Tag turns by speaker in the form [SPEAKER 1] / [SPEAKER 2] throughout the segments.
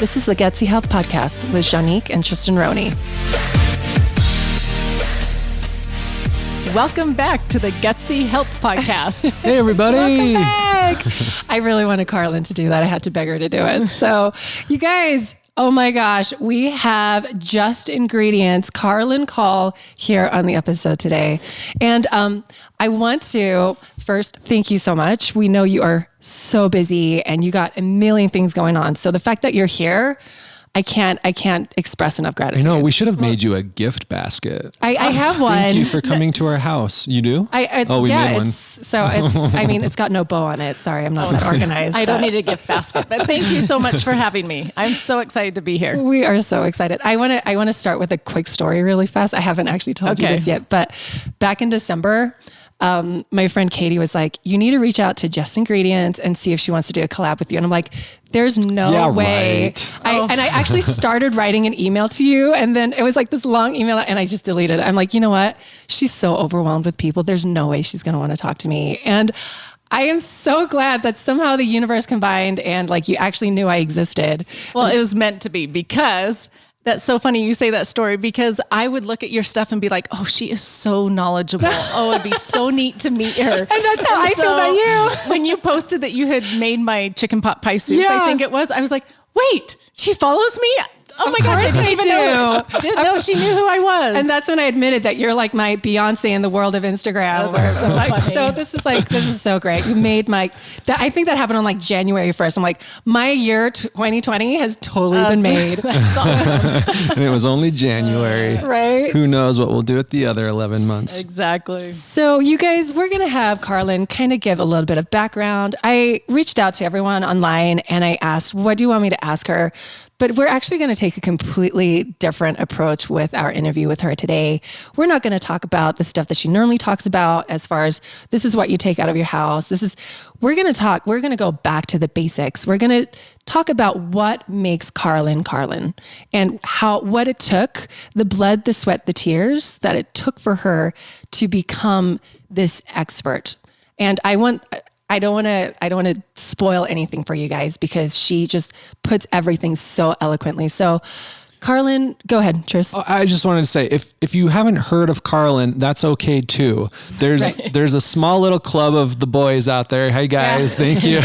[SPEAKER 1] This is the Gutsy Health Podcast with Janique and Tristan Roney.
[SPEAKER 2] Welcome back to the Gutsy Health Podcast.
[SPEAKER 3] Hey, everybody.
[SPEAKER 1] Welcome back. I really wanted Karalynne to do that. I had to beg her to do it. So you guys, oh my gosh, we have Just Ingredients, Karalynne Call here on the episode today. And I want to first thank you so much. We know you are so busy and you got a million things going on. So the fact that you're here, I can't express enough gratitude.
[SPEAKER 3] I know, we should have made you a gift basket.
[SPEAKER 1] I have one.
[SPEAKER 3] Thank you for coming to our house. You do?
[SPEAKER 1] We made one. It's got no bow on it. Sorry, I'm not that organized.
[SPEAKER 2] I don't need a gift basket, but thank you so much for having me. I'm so excited to be here.
[SPEAKER 1] We are so excited. I want to start with a quick story really fast. I haven't actually told you this yet, but back in December, my friend Katie was like, you need to reach out to Just Ingredients and see if she wants to do a collab with you. And I'm like, there's no way.
[SPEAKER 3] Right.
[SPEAKER 1] And I actually started writing an email to you, and then it was like this long email and I just deleted it. I'm like, you know what? She's so overwhelmed with people. There's no way she's going to want to talk to me. And I am so glad that somehow the universe combined and like you actually knew I existed.
[SPEAKER 2] Well, it was meant to be, because that's so funny you say that story, because I would look at your stuff and be like, oh, she is so knowledgeable. Oh, it'd be so neat to meet her.
[SPEAKER 1] And that's how I feel about you.
[SPEAKER 2] When you posted that you had made my chicken pot pie soup, I think it was, I was like, wait, she follows me? Oh my gosh, I didn't even know. Didn't know she knew who I was.
[SPEAKER 1] And that's when I admitted that you're like my Beyonce in the world of Instagram. So this is so great. You made I think that happened on like January 1st. I'm like, my year 2020 has totally been made. That's awesome.
[SPEAKER 3] And it was only January.
[SPEAKER 1] Right.
[SPEAKER 3] Who knows what we'll do at the other 11 months.
[SPEAKER 2] Exactly.
[SPEAKER 1] So you guys, we're going to have Karalynne kind of give a little bit of background. I reached out to everyone online and I asked, what do you want me to ask her? But we're actually going to take a completely different approach with our interview with her today. We're not going to talk about the stuff that she normally talks about as far as this is what you take out of your house. We're going to go back to the basics. We're going to talk about what makes Karalynne Karalynne and what it took, the blood, the sweat, the tears that it took for her to become this expert. And I don't want to spoil anything for you guys because she just puts everything so eloquently. So Karalynne, go ahead, Tris.
[SPEAKER 3] I just wanted to say, if you haven't heard of Karalynne, that's okay too. There's a small little club of the boys out there. Hey guys, thank you.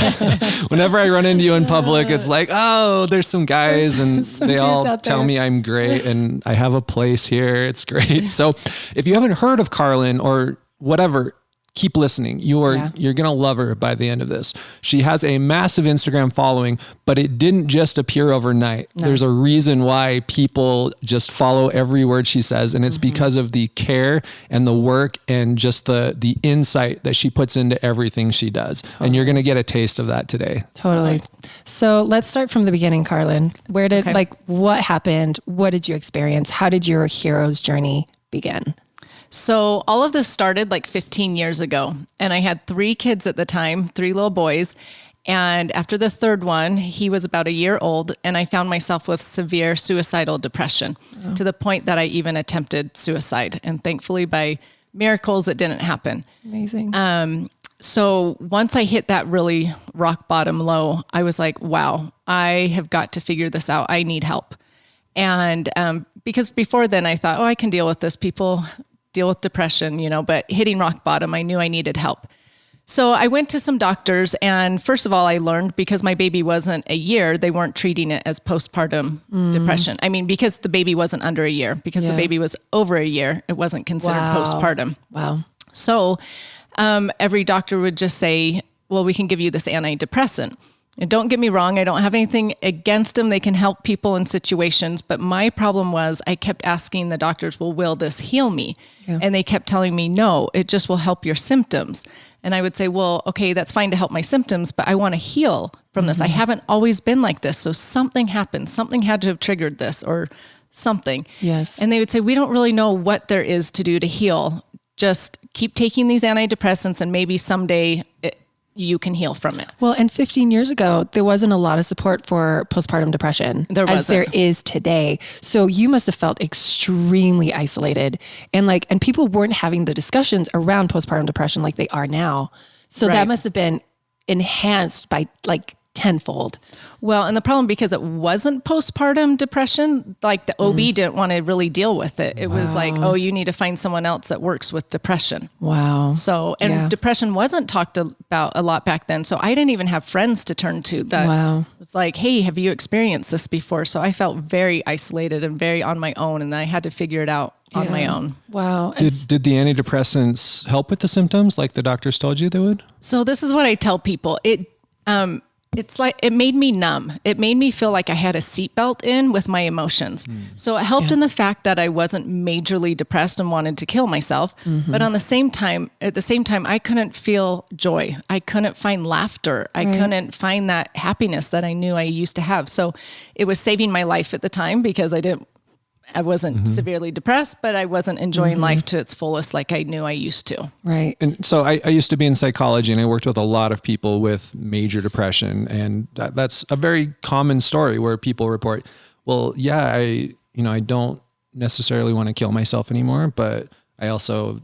[SPEAKER 3] Whenever I run into you in public, it's like, oh, there's some guys and they all tell me I'm great and I have a place here. It's great. So if you haven't heard of Karalynne or whatever, keep listening. You're going to love her by the end of this. She has a massive Instagram following, but it didn't just appear overnight. No. There's a reason why people just follow every word she says. And it's because of the care and the work and just the insight that she puts into everything she does. Totally. And you're going to get a taste of that today.
[SPEAKER 1] Totally. So let's start from the beginning, Karalynne. What happened? What did you experience? How did your hero's journey begin?
[SPEAKER 2] So all of this started like 15 years ago, and I had 3 kids at the time, 3 little boys. And after the third one, he was about a year old, and I found myself with severe suicidal depression to the point that I even attempted suicide. And thankfully, by miracles, it didn't happen.
[SPEAKER 1] Amazing.
[SPEAKER 2] So once I hit that really rock bottom low, I was like, wow, I have got to figure this out. I need help. And because before then I thought, I can deal with this. People deal with depression, but hitting rock bottom, I knew I needed help. So I went to some doctors, and first of all, I learned because my baby wasn't a year, they weren't treating it as postpartum depression. I mean, because the baby wasn't under a year, because the baby was over a year, it wasn't considered postpartum.
[SPEAKER 1] Wow.
[SPEAKER 2] So every doctor would just say, well, we can give you this antidepressant. And don't get me wrong, I don't have anything against them. They can help people in situations. But my problem was I kept asking the doctors, well, will this heal me? Yeah. And they kept telling me, no, it just will help your symptoms. And I would say, well, okay, that's fine to help my symptoms, but I want to heal from this. I haven't always been like this. So something happened. Something had to have triggered this or something.
[SPEAKER 1] Yes.
[SPEAKER 2] And they would say, we don't really know what there is to do to heal. Just keep taking these antidepressants and maybe someday you can heal from it.
[SPEAKER 1] Well, and 15 years ago, there wasn't a lot of support for postpartum depression as there is today. So you must have felt extremely isolated and people weren't having the discussions around postpartum depression like they are now. So that must have been enhanced by tenfold.
[SPEAKER 2] Well, and the problem, because it wasn't postpartum depression, like the OB didn't want to really deal with it. It was like, oh, you need to find someone else that works with depression.
[SPEAKER 1] Wow.
[SPEAKER 2] So, and depression wasn't talked about a lot back then. So I didn't even have friends to turn to that was like, hey, have you experienced this before? So I felt very isolated and very on my own, and I had to figure it out on my own.
[SPEAKER 1] Wow.
[SPEAKER 3] Did the antidepressants help with the symptoms like the doctors told you they would?
[SPEAKER 2] So this is what I tell people. It's like, it made me numb. It made me feel like I had a seatbelt in with my emotions. So it helped in the fact that I wasn't majorly depressed and wanted to kill myself. But at the same time, I couldn't feel joy. I couldn't find laughter. I couldn't find that happiness that I knew I used to have. So it was saving my life at the time, because I wasn't severely depressed, but I wasn't enjoying life to its fullest like I knew I used to.
[SPEAKER 1] Right.
[SPEAKER 3] And so I used to be in psychology, and I worked with a lot of people with major depression. And that's a very common story where people report, well, yeah, I don't necessarily want to kill myself anymore, but I also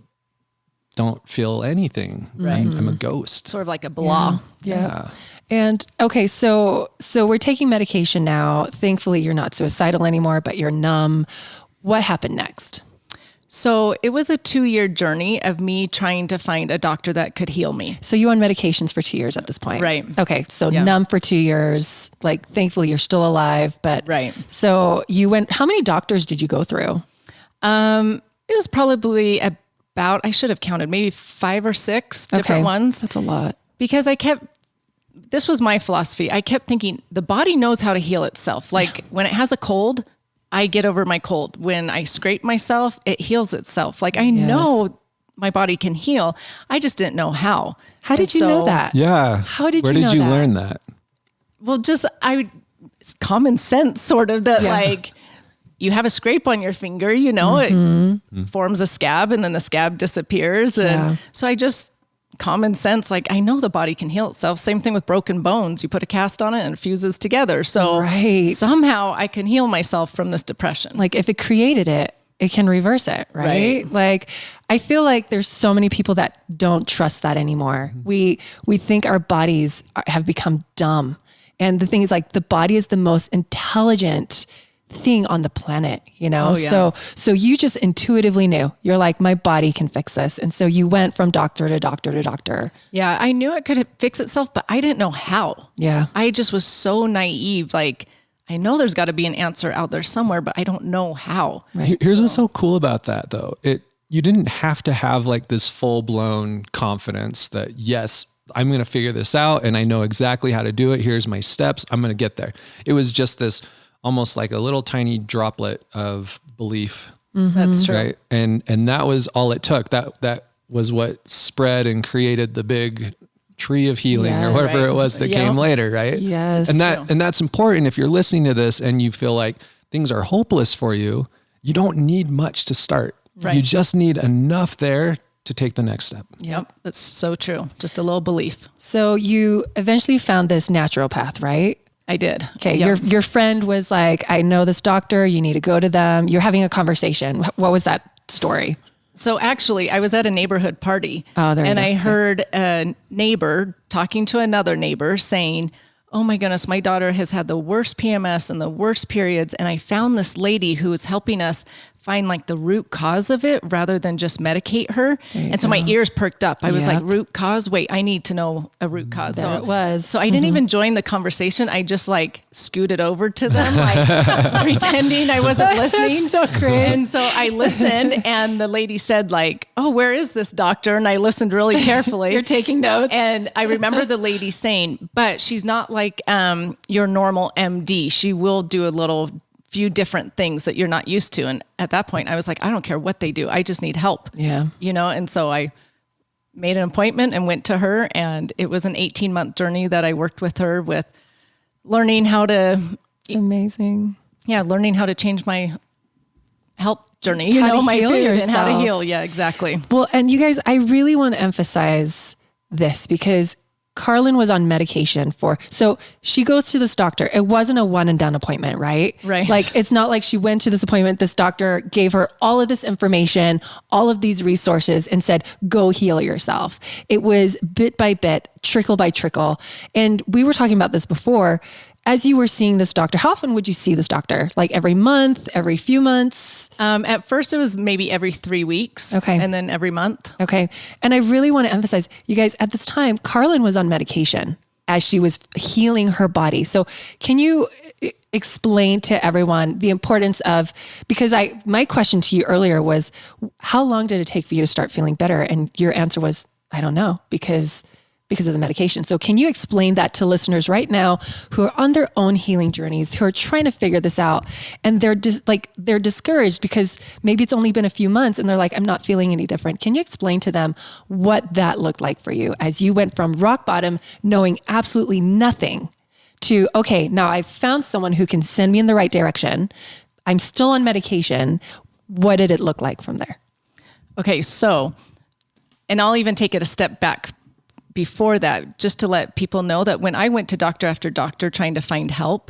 [SPEAKER 3] don't feel anything.
[SPEAKER 2] Right.
[SPEAKER 3] I'm a ghost.
[SPEAKER 2] Sort of like a blah.
[SPEAKER 1] Yeah. And okay, so we're taking medication now. Thankfully, you're not suicidal anymore, but you're numb. What happened next?
[SPEAKER 2] So it was a 2-year journey of me trying to find a doctor that could heal me.
[SPEAKER 1] So you on medications for 2 years at this point.
[SPEAKER 2] Right.
[SPEAKER 1] Okay. So numb for 2 years, like thankfully you're still alive, but
[SPEAKER 2] right.
[SPEAKER 1] So you went, how many doctors did you go through?
[SPEAKER 2] It was probably about, I should have counted, maybe 5 or 6 different ones.
[SPEAKER 1] That's a lot.
[SPEAKER 2] Because this was my philosophy. I kept thinking the body knows how to heal itself. Like when it has a cold, I get over my cold. When I scrape myself, it heals itself. Like I know my body can heal. I just didn't know how.
[SPEAKER 1] How did you know that?
[SPEAKER 3] Yeah.
[SPEAKER 1] How did
[SPEAKER 3] Where
[SPEAKER 1] you know
[SPEAKER 3] did you
[SPEAKER 1] that?
[SPEAKER 3] learn that?
[SPEAKER 2] Well, it's common sense sort of that like you have a scrape on your finger, it forms a scab and then the scab disappears. And so I just common sense, like I know the body can heal itself. Same thing with broken bones. You put a cast on it and it fuses together. So somehow I can heal myself from this depression.
[SPEAKER 1] Like if it created it, it can reverse it, right? Like I feel like there's so many people that don't trust that anymore. We think our bodies have become dumb. And the thing is, like, the body is the most intelligent thing on the planet, So you just intuitively knew. You're like, my body can fix this. And so you went from doctor to doctor to doctor.
[SPEAKER 2] Yeah, I knew it could fix itself, but I didn't know how.
[SPEAKER 1] Yeah.
[SPEAKER 2] I just was so naive. Like, I know there's got to be an answer out there somewhere, but I don't know how.
[SPEAKER 3] Right. Here's what's so cool about that, though. You didn't have to have like this full-blown confidence that, yes, I'm going to figure this out and I know exactly how to do it. Here's my steps. I'm going to get there. It was just this almost like a little tiny droplet of belief.
[SPEAKER 2] That's true.
[SPEAKER 3] Right. And that was all it took. That was what spread and created the big tree of healing or whatever it was that came later. Right.
[SPEAKER 1] Yes.
[SPEAKER 3] And that's important. If you're listening to this and you feel like things are hopeless for you, you don't need much to start. Right. You just need enough there to take the next step.
[SPEAKER 2] Yep. That's so true. Just a little belief.
[SPEAKER 1] So you eventually found this naturopath, right?
[SPEAKER 2] I did.
[SPEAKER 1] Okay. Your friend was like, I know this doctor, you need to go to them. You're having a conversation. What was that story?
[SPEAKER 2] So actually I was at a neighborhood party
[SPEAKER 1] and
[SPEAKER 2] I heard a neighbor talking to another neighbor saying, oh my goodness, my daughter has had the worst PMS and the worst periods. And I found this lady who was helping us find like the root cause of it rather than just medicate her. And so my ears perked up. I was like, root cause? Wait, I need to know a root cause.
[SPEAKER 1] There it was.
[SPEAKER 2] So I didn't even join the conversation. I just like scooted over to them, like pretending I wasn't listening.
[SPEAKER 1] So great.
[SPEAKER 2] And so I listened and the lady said like, oh, where is this doctor? And I listened really carefully.
[SPEAKER 1] You're taking notes.
[SPEAKER 2] And I remember the lady saying, but she's not like your normal MD. She will do a few different things that you're not used to. And at that point I was like, I don't care what they do. I just need help.
[SPEAKER 1] Yeah.
[SPEAKER 2] And so I made an appointment and went to her, and it was an 18-month journey that I worked with her with learning how to
[SPEAKER 1] amazing.
[SPEAKER 2] Yeah. Learning how to change my health journey, my food and how to heal. Yeah, exactly.
[SPEAKER 1] Well, and you guys, I really want to emphasize this because Karalynne was on medication so she goes to this doctor. It wasn't a one and done appointment, right?
[SPEAKER 2] Right.
[SPEAKER 1] Like, it's not like she went to this appointment. This doctor gave her all of this information, all of these resources and said, go heal yourself. It was bit by bit, trickle by trickle. And we were talking about this before. As you were seeing this doctor, how often would you see this doctor? Like every month, every few months?
[SPEAKER 2] At first it was maybe every 3 weeks.
[SPEAKER 1] Okay.
[SPEAKER 2] And then every month.
[SPEAKER 1] Okay. And I really want to emphasize, you guys, at this time, Karalynne was on medication as she was healing her body. So can you explain to everyone the importance of, because my question to you earlier was, how long did it take for you to start feeling better? And your answer was, I don't know, because of the medication. So can you explain that to listeners right now who are on their own healing journeys, who are trying to figure this out, and they're they're discouraged because maybe it's only been a few months and they're like, I'm not feeling any different. Can you explain to them what that looked like for you as you went from rock bottom, knowing absolutely nothing, to, okay, now I've found someone who can send me in the right direction. I'm still on medication. What did it look like from there?
[SPEAKER 2] Okay. So, and I'll even take it a step back before that, just to let people know that when I went to doctor after doctor trying to find help,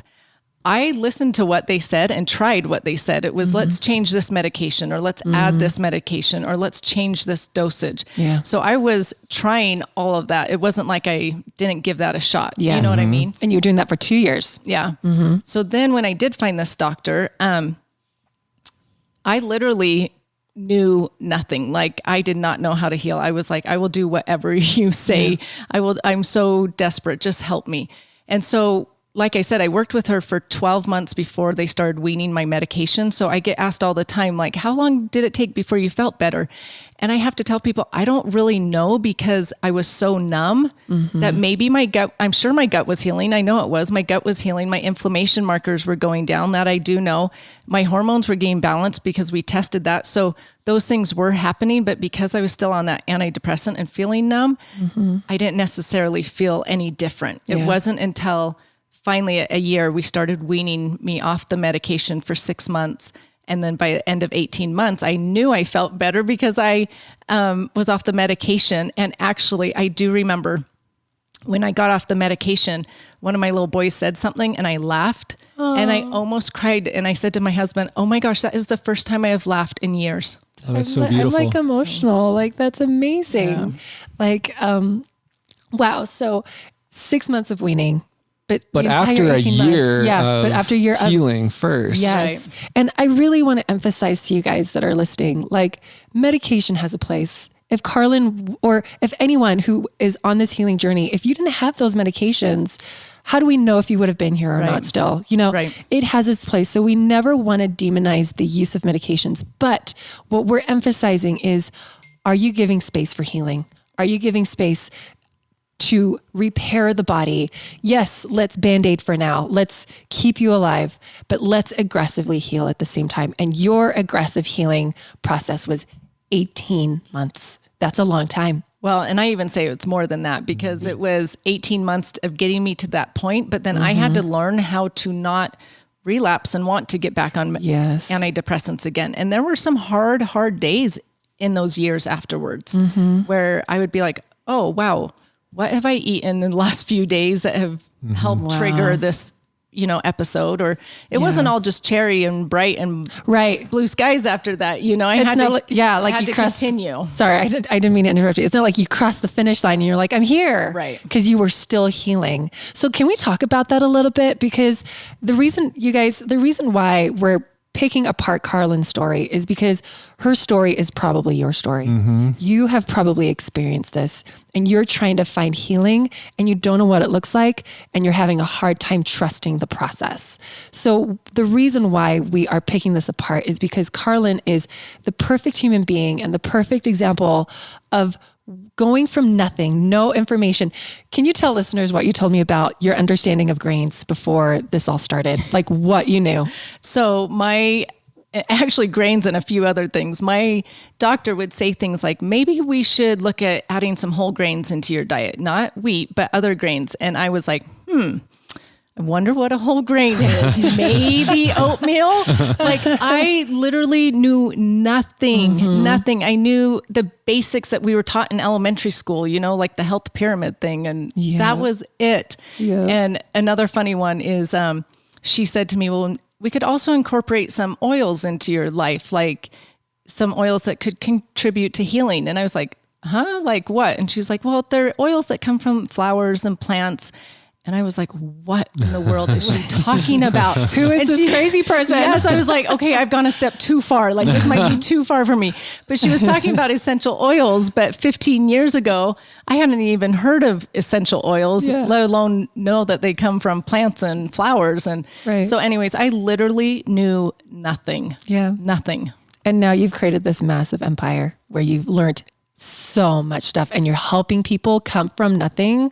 [SPEAKER 2] I listened to what they said and tried what they said. It was, let's change this medication, or let's add this medication, or let's change this dosage.
[SPEAKER 1] Yeah.
[SPEAKER 2] So I was trying all of that. It wasn't like I didn't give that a shot.
[SPEAKER 1] Yes.
[SPEAKER 2] You know what I mean?
[SPEAKER 1] And you were doing that for 2 years.
[SPEAKER 2] Yeah. So then when I did find this doctor, I literally knew nothing. Like, I did not know how to heal. I was like, I will do whatever you say. Yeah. I'm so desperate. Just help me. And so, like I said, I worked with her for 12 months before they started weaning my medication. So I get asked all the time, like, how long did it take before you felt better? And I have to tell people, I don't really know, because I was so numb that maybe my gut, I'm sure my gut was healing. I know it was. My gut was healing. My inflammation markers were going down. That I do know. My hormones were getting balanced because we tested that. So those things were happening. But because I was still on that antidepressant and feeling numb, I didn't necessarily feel any different. It wasn't until finally a year, we started weaning me off the medication for 6 months. And then by the end of 18 months, I knew I felt better because I was off the medication. And actually, I do remember when I got off the medication, one of my little boys said something and I laughed. Aww. And I almost cried. And I said to my husband, oh my gosh, that is the first time I have laughed in years.
[SPEAKER 3] Oh, that's so beautiful.
[SPEAKER 1] I'm like emotional. Like, that's amazing. Yeah. Like, wow. So 6 months of weaning. But
[SPEAKER 3] after a year
[SPEAKER 1] but after a year of
[SPEAKER 3] healing first.
[SPEAKER 1] Yes. Right. And I really want to emphasize to you guys that are listening, like, medication has a place. If Karalynne, or if anyone who is on this healing journey, if you didn't have those medications, how do we know if you would have been here or not still? You know, it has its place. So we never want to demonize the use of medications. But what we're emphasizing is, are you giving space for healing? Are you giving space to repair the body? Yes, let's Band-Aid for now. Let's keep you alive, but let's aggressively heal at the same time. And your aggressive healing process was 18 months. That's a long time.
[SPEAKER 2] Well, and I even say it's more than that, because it was 18 months of getting me to that point. But then I had to learn how to not relapse and want to get back on antidepressants again. And there were some hard days in those years afterwards where I would be like, oh, wow, what have I eaten in the last few days that have helped trigger this, episode? Or it wasn't all just cherry and bright and blue skies after that. I had to continue.
[SPEAKER 1] Sorry, I didn't mean to interrupt you. It's not like you crossed the finish line and you're like, I'm here.
[SPEAKER 2] Right.
[SPEAKER 1] Because you were still healing. So can we talk about that a little bit? Because the reason why we're picking apart Karalynne's story is because her story is probably your story. You have probably experienced this, and you're trying to find healing and you don't know what it looks like, and you're having a hard time trusting the process. So the reason why we are picking this apart is because Karalynne is the perfect human being and the perfect example of going from nothing, no information. Can you tell listeners what you told me about your understanding of grains before this all started? Like, what you knew?
[SPEAKER 2] So actually grains and a few other things. My doctor would say things like, maybe we should look at adding some whole grains into your diet, not wheat, but other grains. And I was like, I wonder what a whole grain is. Maybe oatmeal. Like I literally knew nothing. I knew the basics that we were taught in elementary school, like the health pyramid thing. And that was it. Yeah. And another funny one is, she said to me, well, we could also incorporate some oils into your life, like some oils that could contribute to healing. And I was like, huh? Like what? And she was like, well, they're oils that come from flowers and plants. And I was like, what in the world is she talking about?
[SPEAKER 1] Who is this crazy person?
[SPEAKER 2] Yes, I was like, okay, I've gone a step too far. Like this might be too far for me. But she was talking about essential oils. But 15 years ago, I hadn't even heard of essential oils, let alone know that they come from plants and flowers. And so anyways, I literally knew nothing.
[SPEAKER 1] Yeah.
[SPEAKER 2] Nothing.
[SPEAKER 1] And now you've created this massive empire where you've learned so much stuff and you're helping people come from nothing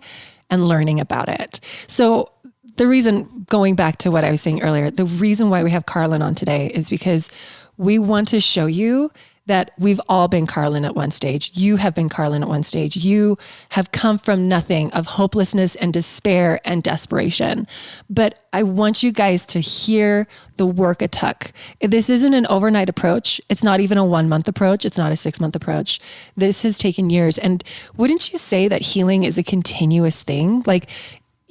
[SPEAKER 1] and learning about it. So the reason, going back to what I was saying earlier, the reason why we have Karalynne on today is because we want to show you that we've all been Karalynne at one stage. You have been Karalynne at one stage. You have come from nothing, of hopelessness and despair and desperation. But I want you guys to hear the work it took. This isn't an overnight approach. It's not even a 1 month approach. It's not a 6 month approach. This has taken years. And wouldn't you say that healing is a continuous thing? Like,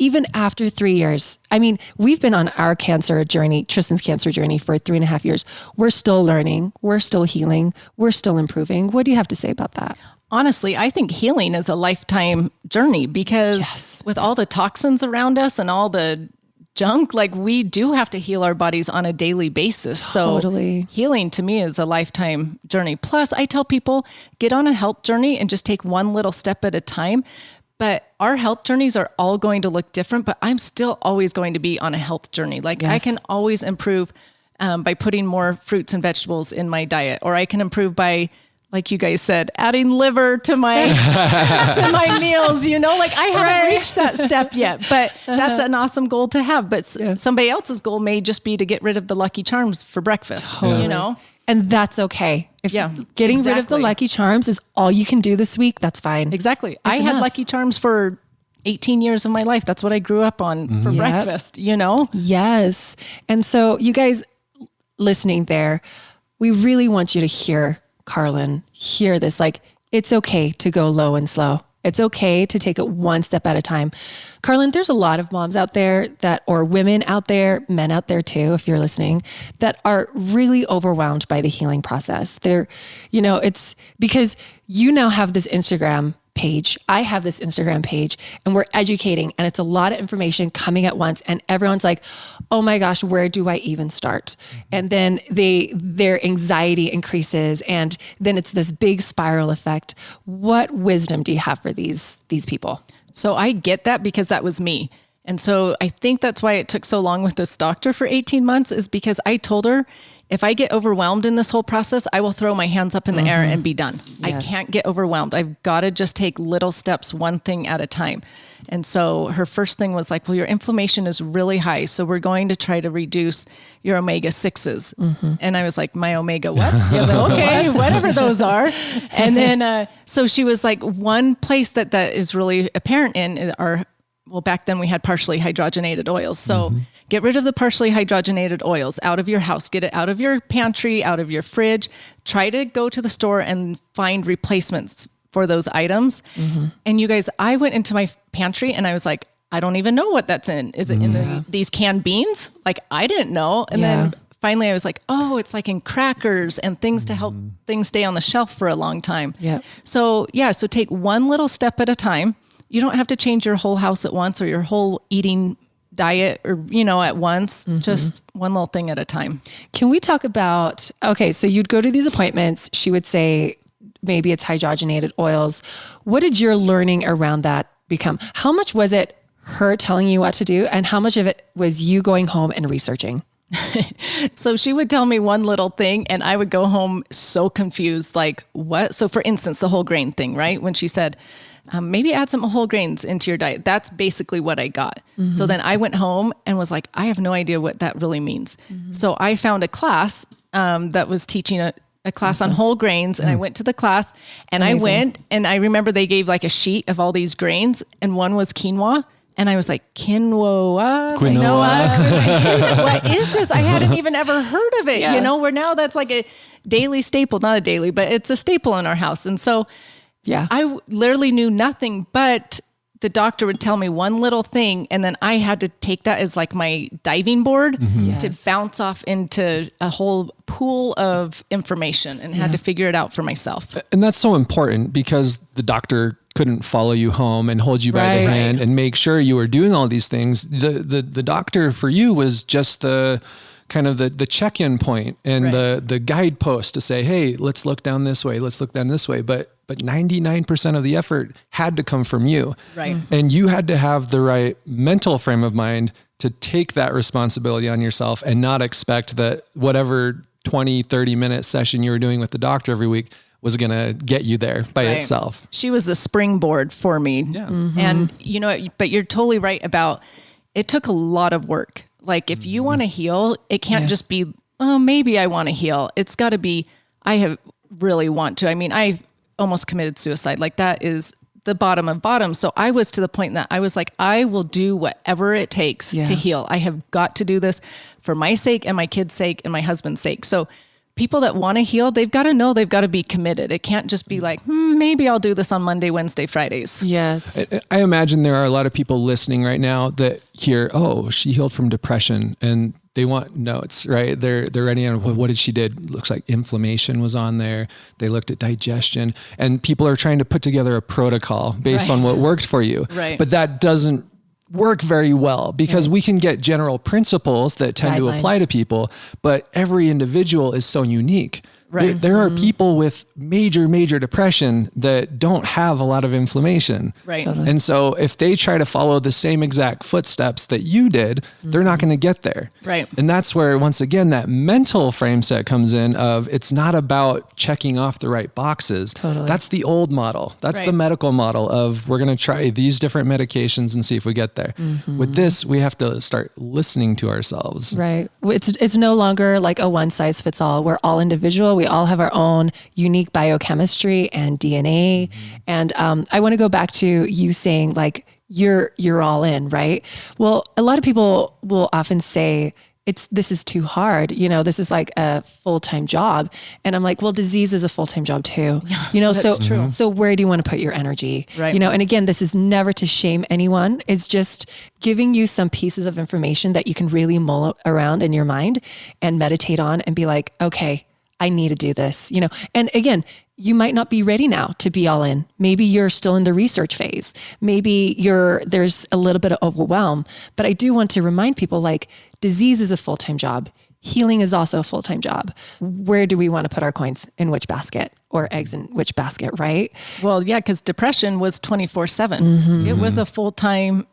[SPEAKER 1] even after 3 years, I mean, we've been on our cancer journey, Tristan's cancer journey for 3.5 years. We're still learning. We're still healing. We're still improving. What do you have to say about that?
[SPEAKER 2] Honestly, I think healing is a lifetime journey because with all the toxins around us and all the junk, like we do have to heal our bodies on a daily basis.
[SPEAKER 1] Totally.
[SPEAKER 2] So healing to me is a lifetime journey. Plus, I tell people, get on a health journey and just take one little step at a time. But our health journeys are all going to look different, but I'm still always going to be on a health journey. Like I can always improve by putting more fruits and vegetables in my diet, or I can improve by, like you guys said, adding liver to my to my meals. Like I haven't reached that step yet, but that's an awesome goal to have. But somebody else's goal may just be to get rid of the Lucky Charms for breakfast.
[SPEAKER 1] Totally. And that's okay. If getting rid of the Lucky Charms is all you can do this week, that's fine.
[SPEAKER 2] Exactly. I had Lucky Charms for 18 years of my life. That's what I grew up on for breakfast,
[SPEAKER 1] Yes. And so you guys listening there, we really want you to hear Karalynne, hear this. Like, it's okay to go low and slow. It's okay to take it one step at a time. Karalynne, there's a lot of moms out there or women out there, men out there too, if you're listening, that are really overwhelmed by the healing process. It's because you now have this Instagram page. I have this Instagram page and we're educating and it's a lot of information coming at once. And everyone's like, oh my gosh, where do I even start? And then their anxiety increases and then it's this big spiral effect. What wisdom do you have for these people?
[SPEAKER 2] So I get that because that was me. And so I think that's why it took so long with this doctor for 18 months is because I told her, if I get overwhelmed in this whole process, I will throw my hands up in the air and be done. Yes. I can't get overwhelmed. I've got to just take little steps, one thing at a time. And so her first thing was like, well, your inflammation is really high. So we're going to try to reduce your omega-6s. And I was like, my omega what? Okay, whatever those are. And then, so she was like, one place that is really apparent in are, well, back then we had partially hydrogenated oils. So get rid of the partially hydrogenated oils out of your house, get it out of your pantry, out of your fridge, try to go to the store and find replacements for those items. And you guys, I went into my pantry and I was like, I don't even know what that's in. Is it in these canned beans? Like I didn't know. And then finally I was like, oh, it's like in crackers and things to help things stay on the shelf for a long time. So take one little step at a time. You don't have to change your whole house at once or your whole eating diet or, at once, just one little thing at a time.
[SPEAKER 1] Can we talk about, okay, so you'd go to these appointments. She would say, maybe it's hydrogenated oils. What did your learning around that become? How much was it her telling you what to do? And how much of it was you going home and researching?
[SPEAKER 2] So she would tell me one little thing and I would go home so confused, like what? So for instance, the whole grain thing, right? When she said, maybe add some whole grains into your diet. That's basically what I got. So then I went home and was like, I have no idea what that really means. So I found a class that was teaching a class on whole grains. And I went to the class and I went and I remember they gave like a sheet of all these grains and one was quinoa. And I was like, quinoa?
[SPEAKER 3] Quinoa.
[SPEAKER 2] What is this? I hadn't even ever heard of it.
[SPEAKER 1] Yeah.
[SPEAKER 2] Where now that's like a daily staple, not a daily, but it's a staple in our house. And so I literally knew nothing, but the doctor would tell me one little thing. And then I had to take that as like my diving board to bounce off into a whole pool of information and had to figure it out for myself.
[SPEAKER 3] And that's so important because the doctor couldn't follow you home and hold you by the hand and make sure you were doing all these things. The doctor for you was just the kind of the check-in point and the guidepost to say, hey, let's look down this way. Let's look down this way. But 99% of the effort had to come from you.
[SPEAKER 2] Right.
[SPEAKER 3] And you had to have the right mental frame of mind to take that responsibility on yourself and not expect that whatever 20, 30-minute session you were doing with the doctor every week was going to get you there by itself.
[SPEAKER 2] She was the springboard for me.
[SPEAKER 3] Yeah.
[SPEAKER 2] And but you're totally right about, it took a lot of work. Like if you want to heal, it can't just be, oh, maybe I want to heal. It's got to be, I really want to. I mean, I almost committed suicide. Like that is the bottom of bottom. So I was to the point that I was like, I will do whatever it takes to heal. I have got to do this for my sake and my kids' sake and my husband's sake. So people that want to heal, they've got to know they've got to be committed. It can't just be like, maybe I'll do this on Monday, Wednesday, Fridays.
[SPEAKER 1] Yes.
[SPEAKER 3] I imagine there are a lot of people listening right now that hear, oh, she healed from depression, and they want notes, right? They're writing on what did she did? Looks like inflammation was on there. They looked at digestion, and people are trying to put together a protocol based on what worked for you.
[SPEAKER 2] Right.
[SPEAKER 3] But that doesn't work very well because we can get general principles that tend to apply to people, but every individual is so unique.
[SPEAKER 2] Right.
[SPEAKER 3] There are people with major depression that don't have a lot of inflammation.
[SPEAKER 2] Right.
[SPEAKER 1] Totally.
[SPEAKER 3] And so if they try to follow the same exact footsteps that you did, they're not going to get there.
[SPEAKER 2] Right.
[SPEAKER 3] And that's where, once again, that mental frame set comes in of it's not about checking off the right boxes.
[SPEAKER 1] Totally.
[SPEAKER 3] That's the old model. That's the medical model of we're going to try these different medications and see if we get there. With this, we have to start listening to ourselves.
[SPEAKER 1] Right. It's no longer like a one size fits all. We're all individual. We all have our own unique biochemistry and DNA. And I want to go back to you saying like, you're all in, right? Well, a lot of people will often say this is too hard. This is like a full-time job. And I'm like, well, disease is a full-time job too.
[SPEAKER 2] That's true.
[SPEAKER 1] So where do you want to put your energy?
[SPEAKER 2] Right.
[SPEAKER 1] And again, this is never to shame anyone. It's just giving you some pieces of information that you can really mull around in your mind and meditate on and be like, okay, I need to do this, and again, you might not be ready now to be all in. Maybe you're still in the research phase. Maybe there's a little bit of overwhelm, but I do want to remind people like disease is a full-time job. Healing is also a full-time job. Where do we want to put our coins in which basket or eggs in which basket, right?
[SPEAKER 2] Well, yeah, because depression was 24/7. It was a full-time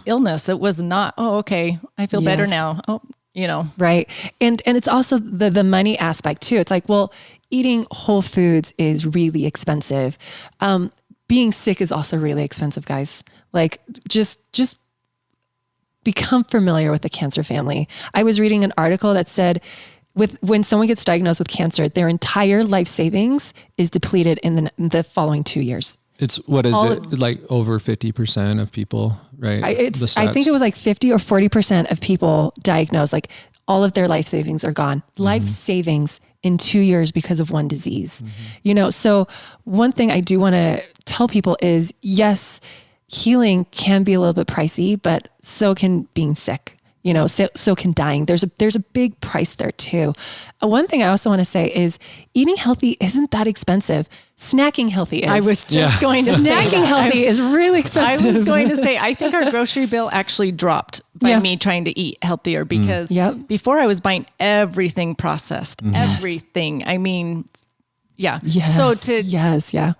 [SPEAKER 2] illness. It was not, oh, okay, I feel better now. Oh,
[SPEAKER 1] Right. And it's also the money aspect too. It's like, well, eating whole foods is really expensive. Being sick is also really expensive, guys. Like just become familiar with the cancer family. I was reading an article that said when someone gets diagnosed with cancer, their entire life savings is depleted in the following 2 years.
[SPEAKER 3] It's like over 50% of people, right?
[SPEAKER 1] I think it was like 50 or 40% of people diagnosed, like all of their life savings are gone. Life savings in 2 years because of one disease. So one thing I do want to tell people is, yes, healing can be a little bit pricey, but so can being sick. So can dying. There's a big price there too. One thing I also want to say is eating healthy isn't that expensive. Snacking healthy is.
[SPEAKER 2] I was just going to say
[SPEAKER 1] snacking healthy is really expensive.
[SPEAKER 2] I was going to say, I think our grocery bill actually dropped by me trying to eat healthier because before I was buying everything processed, everything. I mean,
[SPEAKER 1] Yes.
[SPEAKER 2] So to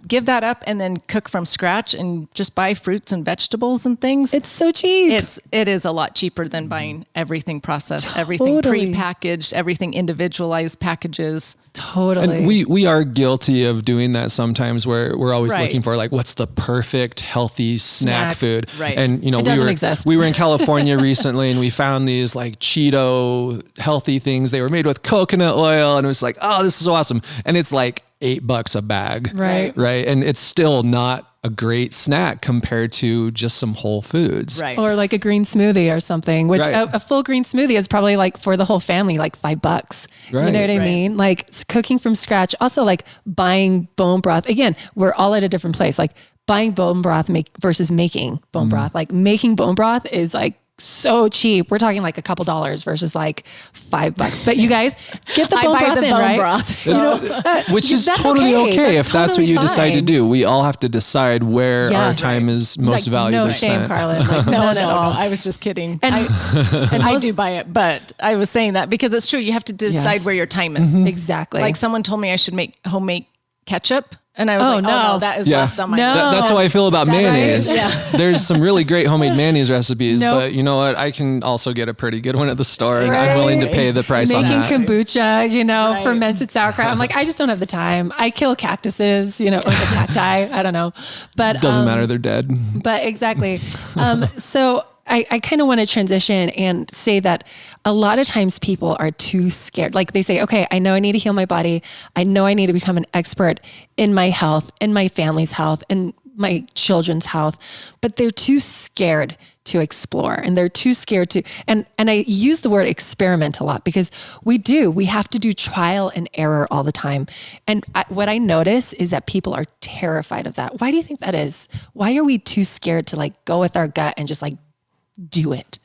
[SPEAKER 2] give that up and then cook from scratch and just buy fruits and vegetables and things.
[SPEAKER 1] It's so cheap.
[SPEAKER 2] It is a lot cheaper than buying everything processed, everything pre-packaged, everything individualized packages.
[SPEAKER 1] Totally.
[SPEAKER 3] And we are guilty of doing that sometimes where we're always looking for like, what's the perfect healthy snack food?
[SPEAKER 2] Right.
[SPEAKER 3] And
[SPEAKER 1] it doesn't exist.
[SPEAKER 3] We were in California recently and we found these like Cheeto healthy things. They were made with coconut oil and it was like, oh, this is awesome. And it's like $8 a bag.
[SPEAKER 1] Right.
[SPEAKER 3] Right. And it's still not a great snack compared to just some whole foods.
[SPEAKER 2] Right.
[SPEAKER 1] Or like a green smoothie or something, which
[SPEAKER 3] Right.
[SPEAKER 1] a full green smoothie is probably like for the whole family, like $5. You
[SPEAKER 3] Right.
[SPEAKER 1] know what I
[SPEAKER 2] Right.
[SPEAKER 1] mean? Like cooking from scratch. Also like buying bone broth. Again, we're all at a different place. Like buying bone broth versus making bone broth. Like making bone broth is like so cheap. We're talking like a couple dollars versus like $5. But you guys get the bone
[SPEAKER 2] I buy
[SPEAKER 1] broth
[SPEAKER 2] the
[SPEAKER 1] in,
[SPEAKER 2] bone
[SPEAKER 1] right?
[SPEAKER 2] broth. So.
[SPEAKER 3] Which is
[SPEAKER 1] That's
[SPEAKER 3] totally okay
[SPEAKER 1] That's
[SPEAKER 3] if that's what
[SPEAKER 1] totally
[SPEAKER 3] you decide to
[SPEAKER 1] fine.
[SPEAKER 3] do. We all have to decide where our
[SPEAKER 1] Yes.
[SPEAKER 3] time is most
[SPEAKER 1] Like,
[SPEAKER 3] valuable.
[SPEAKER 1] no shame,
[SPEAKER 3] spent.
[SPEAKER 1] Karalynne. Like,
[SPEAKER 2] No,
[SPEAKER 1] none
[SPEAKER 2] no,
[SPEAKER 1] at
[SPEAKER 2] no.
[SPEAKER 1] all.
[SPEAKER 2] I was just kidding.
[SPEAKER 1] And
[SPEAKER 2] I
[SPEAKER 1] most-
[SPEAKER 2] do buy it, but I was saying that because it's true. You have to decide
[SPEAKER 1] Yes.
[SPEAKER 2] where your time is.
[SPEAKER 1] Exactly.
[SPEAKER 2] Like someone told me I should make homemade ketchup. And I was like,
[SPEAKER 1] no.
[SPEAKER 2] oh no, that is
[SPEAKER 3] Yeah.
[SPEAKER 2] last on my
[SPEAKER 1] No.
[SPEAKER 2] list.
[SPEAKER 3] That's how I feel about mayonnaise.
[SPEAKER 2] right? Yeah.
[SPEAKER 3] There's some really great homemade mayonnaise recipes,
[SPEAKER 1] Nope.
[SPEAKER 3] but you know what? I can also get a pretty good one at the store, and
[SPEAKER 1] Right.
[SPEAKER 3] I'm willing to pay the price on
[SPEAKER 1] making
[SPEAKER 3] that.
[SPEAKER 1] kombucha,
[SPEAKER 2] Right.
[SPEAKER 1] fermented sauerkraut. I'm like, I just don't have the time. I kill cactuses, or the cacti. I don't know, but
[SPEAKER 3] Doesn't matter, they're dead.
[SPEAKER 1] But exactly. So I kind of want to transition and say that a lot of times people are too scared. Like they say, okay, I know I need to heal my body. I know I need to become an expert in my health, in my family's health, in my children's health, but they're too scared to explore, and they're too scared to, and I use the word experiment a lot because we have to do trial and error all the time. And what I notice is that people are terrified of that. Why do you think that is? Why are we too scared to like go with our gut and just like do it?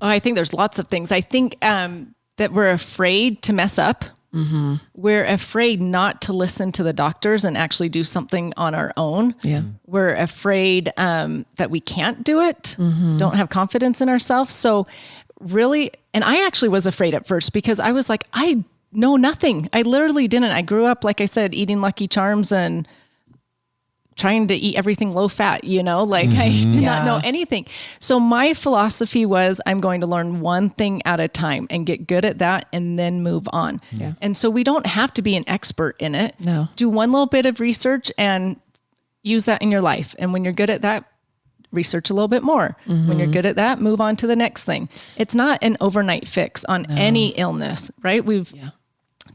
[SPEAKER 2] Oh, I think there's lots of things. I think that we're afraid to mess up. Mm-hmm. We're afraid not to listen to the doctors and actually do something on our own.
[SPEAKER 1] Yeah.
[SPEAKER 2] We're afraid that we can't do it, don't have confidence in ourselves. So really, and I actually was afraid at first because I was like, I know nothing. I literally didn't. I grew up, like I said, eating Lucky Charms and trying to eat everything low fat, I did not know anything. So my philosophy was I'm going to learn one thing at a time and get good at that and then move on.
[SPEAKER 1] Yeah.
[SPEAKER 2] And so we don't have to be an expert in it.
[SPEAKER 1] No.
[SPEAKER 2] Do one little bit of research and use that in your life. And when you're good at that, research a little bit more. When you're good at that, move on to the next thing. It's not an overnight fix on any illness, right? We've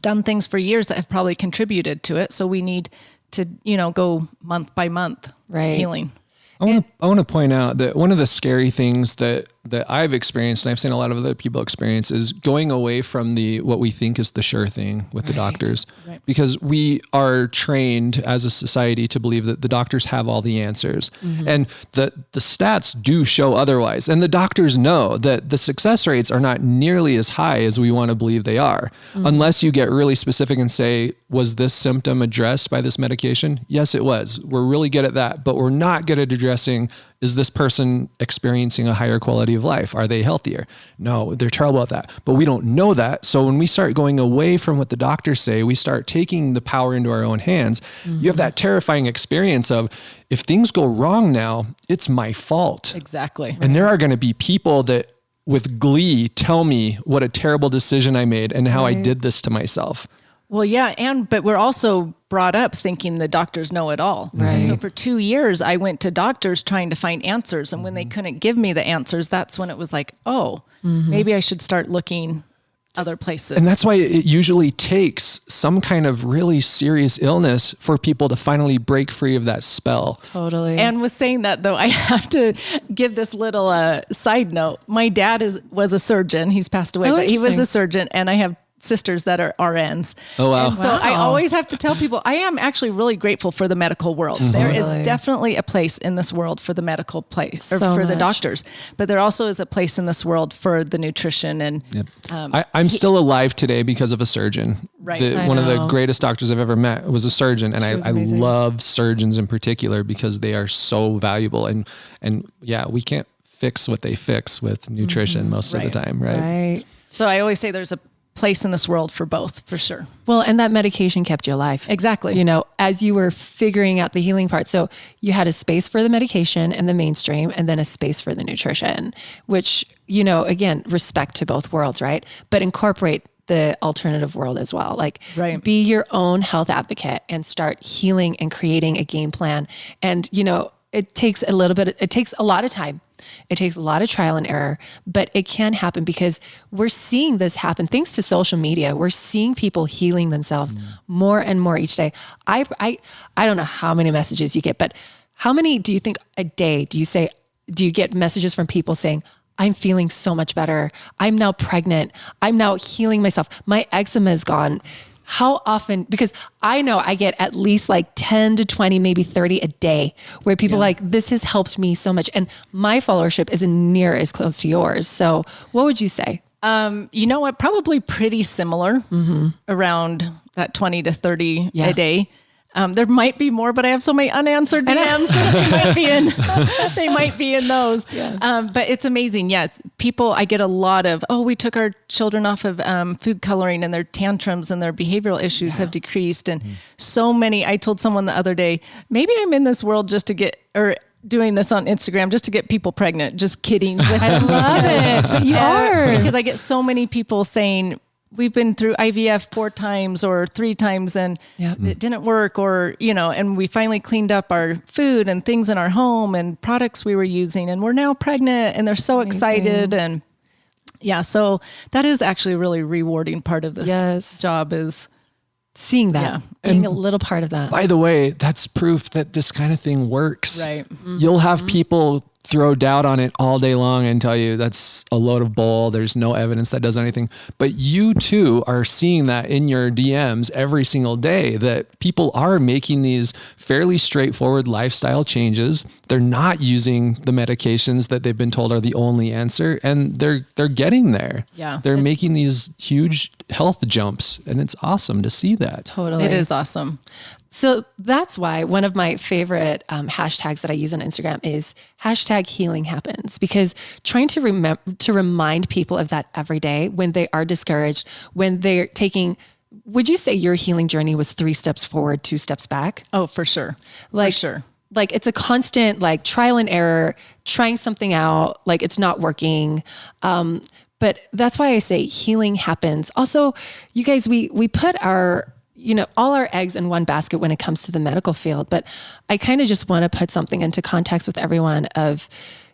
[SPEAKER 2] done things for years that have probably contributed to it. So we need to, go month by month healing.
[SPEAKER 3] I want to point out that one of the scary things that I've experienced, and I've seen a lot of other people experience, is going away from what we think is the sure thing with the doctors, because we are trained as a society to believe that the doctors have all the answers, and the stats do show otherwise, and the doctors know that the success rates are not nearly as high as we want to believe they are, unless you get really specific and say, was this symptom addressed by this medication? Yes, it was. We're really good at that, but we're not good at addressing, is this person experiencing a higher quality of life? Are they healthier? No, they're terrible at that. But we don't know that. So when we start going away from what the doctors say, we start taking the power into our own hands. You have that terrifying experience of, if things go wrong now, it's my fault.
[SPEAKER 2] Exactly.
[SPEAKER 3] And there are going to be people that with glee tell me what a terrible decision I made and how I did this to myself.
[SPEAKER 2] Well, yeah. But we're also brought up thinking the doctors know it all.
[SPEAKER 1] Right.
[SPEAKER 2] So for 2 years, I went to doctors trying to find answers. And when they couldn't give me the answers, that's when it was like, maybe I should start looking other places.
[SPEAKER 3] And that's why it usually takes some kind of really serious illness for people to finally break free of that spell.
[SPEAKER 1] Totally.
[SPEAKER 2] And with saying that, though, I have to give this little side note. My dad was a surgeon. He's passed away, but he was
[SPEAKER 1] interesting.
[SPEAKER 2] a surgeon. And I have sisters that are RNs.
[SPEAKER 3] Oh, wow.
[SPEAKER 2] And so I always have to tell people, I am actually really grateful for the medical world. There is definitely a place in this world for the medical place, or
[SPEAKER 1] So
[SPEAKER 2] for the
[SPEAKER 1] much.
[SPEAKER 2] doctors, but there also is a place in this world for the nutrition and
[SPEAKER 3] I'm still alive today because of a surgeon.
[SPEAKER 2] Right.
[SPEAKER 1] I
[SPEAKER 3] One of the
[SPEAKER 1] know.
[SPEAKER 3] greatest doctors I've ever met was a surgeon. And
[SPEAKER 1] was
[SPEAKER 3] I
[SPEAKER 1] amazing.
[SPEAKER 3] love surgeons in particular because they are so valuable. And yeah, we can't fix what they fix with nutrition most of the time, right?
[SPEAKER 1] Right.
[SPEAKER 2] so I always say there's a place in this world for both, for sure.
[SPEAKER 1] Well, and that medication kept you alive.
[SPEAKER 2] Exactly.
[SPEAKER 1] As you were figuring out the healing part. So you had a space for the medication and the mainstream, and then a space for the nutrition, which, again, respect to both worlds, right? But incorporate the alternative world as well. Like be your own health advocate and start healing and creating a game plan. And, it takes a lot of time. It takes a lot of trial and error, but it can happen because we're seeing this happen thanks to social media. We're seeing people healing themselves more and more each day. I don't know how many messages you get, but how many do you think a day do you get messages from people saying, I'm feeling so much better. I'm now pregnant. I'm now healing myself. My eczema is gone. How often, because I know I get at least like 10 to 20, maybe 30 a day where people like, this has helped me so much. And my followership isn't near as close to yours. So what would you say?
[SPEAKER 2] You know what? Probably pretty similar, around that 20 to 30 a day. There might be more, but I have so many unanswered DMs that they might be in those. Yeah. But it's amazing. Yes. People, I get a lot of, we took our children off of food coloring and their tantrums and their behavioral issues have decreased. And so many, I told someone the other day, maybe I'm in this world just to get, or doing this on Instagram just to get people pregnant. Just kidding.
[SPEAKER 1] I love it. But you are.
[SPEAKER 2] Because I get so many people saying, we've been through IVF 4 times or 3 times and it didn't work, or, and we finally cleaned up our food and things in our home and products we were using and we're now pregnant, and they're so excited. And so that is actually a really rewarding part of this job, is
[SPEAKER 1] seeing that, being a little part of that.
[SPEAKER 3] By the way, that's proof that this kind of thing works.
[SPEAKER 2] Right.
[SPEAKER 3] You'll have people throw doubt on it all day long and tell you that's a load of bull. There's no evidence that does anything. But you too are seeing that in your DMs every single day, that people are making these fairly straightforward lifestyle changes. They're not using the medications that they've been told are the only answer, and they're getting there.
[SPEAKER 2] Yeah.
[SPEAKER 3] They're making these huge health jumps, and it's awesome to see that.
[SPEAKER 1] Totally.
[SPEAKER 2] It is awesome.
[SPEAKER 1] So that's why one of my favorite hashtags that I use on Instagram is #HealingHappens, because trying to remind people of that every day when they are discouraged, when they're taking, would you say your healing journey was 3 steps forward, 2 steps back?
[SPEAKER 2] Oh, for sure.
[SPEAKER 1] Like,
[SPEAKER 2] for sure.
[SPEAKER 1] Like it's a constant like trial and error, trying something out, like it's not working. But that's why I say healing happens. Also, you guys, we put our, all our eggs in one basket when it comes to the medical field. But I kind of just want to put something into context with everyone of,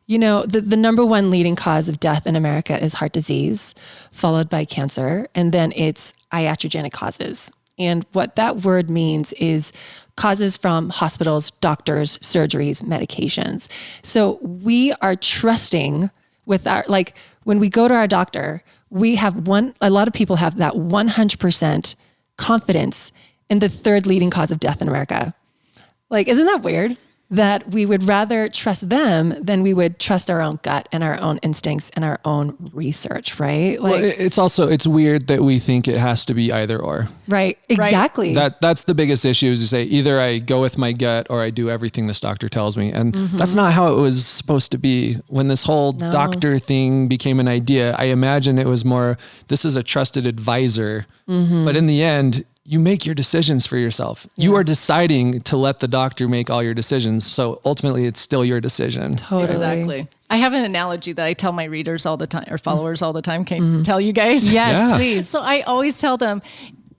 [SPEAKER 1] the number one leading cause of death in America is heart disease, followed by cancer. And then it's iatrogenic causes. And what that word means is causes from hospitals, doctors, surgeries, medications. So we are trusting with our, like when we go to our doctor, we have a lot of people have that 100% confidence in the 3rd leading cause of death in America. Like, isn't that weird? That we would rather trust them than we would trust our own gut and our own instincts and our own research, right? Like,
[SPEAKER 3] well, it's weird that we think it has to be either or.
[SPEAKER 1] Right. Exactly.
[SPEAKER 3] That's the biggest issue, is to say either I go with my gut or I do everything this doctor tells me. And that's not how it was supposed to be. When this whole doctor thing became an idea, I imagine it was more, this is a trusted advisor. But in the end, you make your decisions for yourself. Yeah. You are deciding to let the doctor make all your decisions. So ultimately it's still your decision.
[SPEAKER 1] Totally.
[SPEAKER 2] Exactly. I have an analogy that I tell my readers all the time, or followers all the time. Can I tell you guys?
[SPEAKER 1] Yes, please.
[SPEAKER 2] So I always tell them,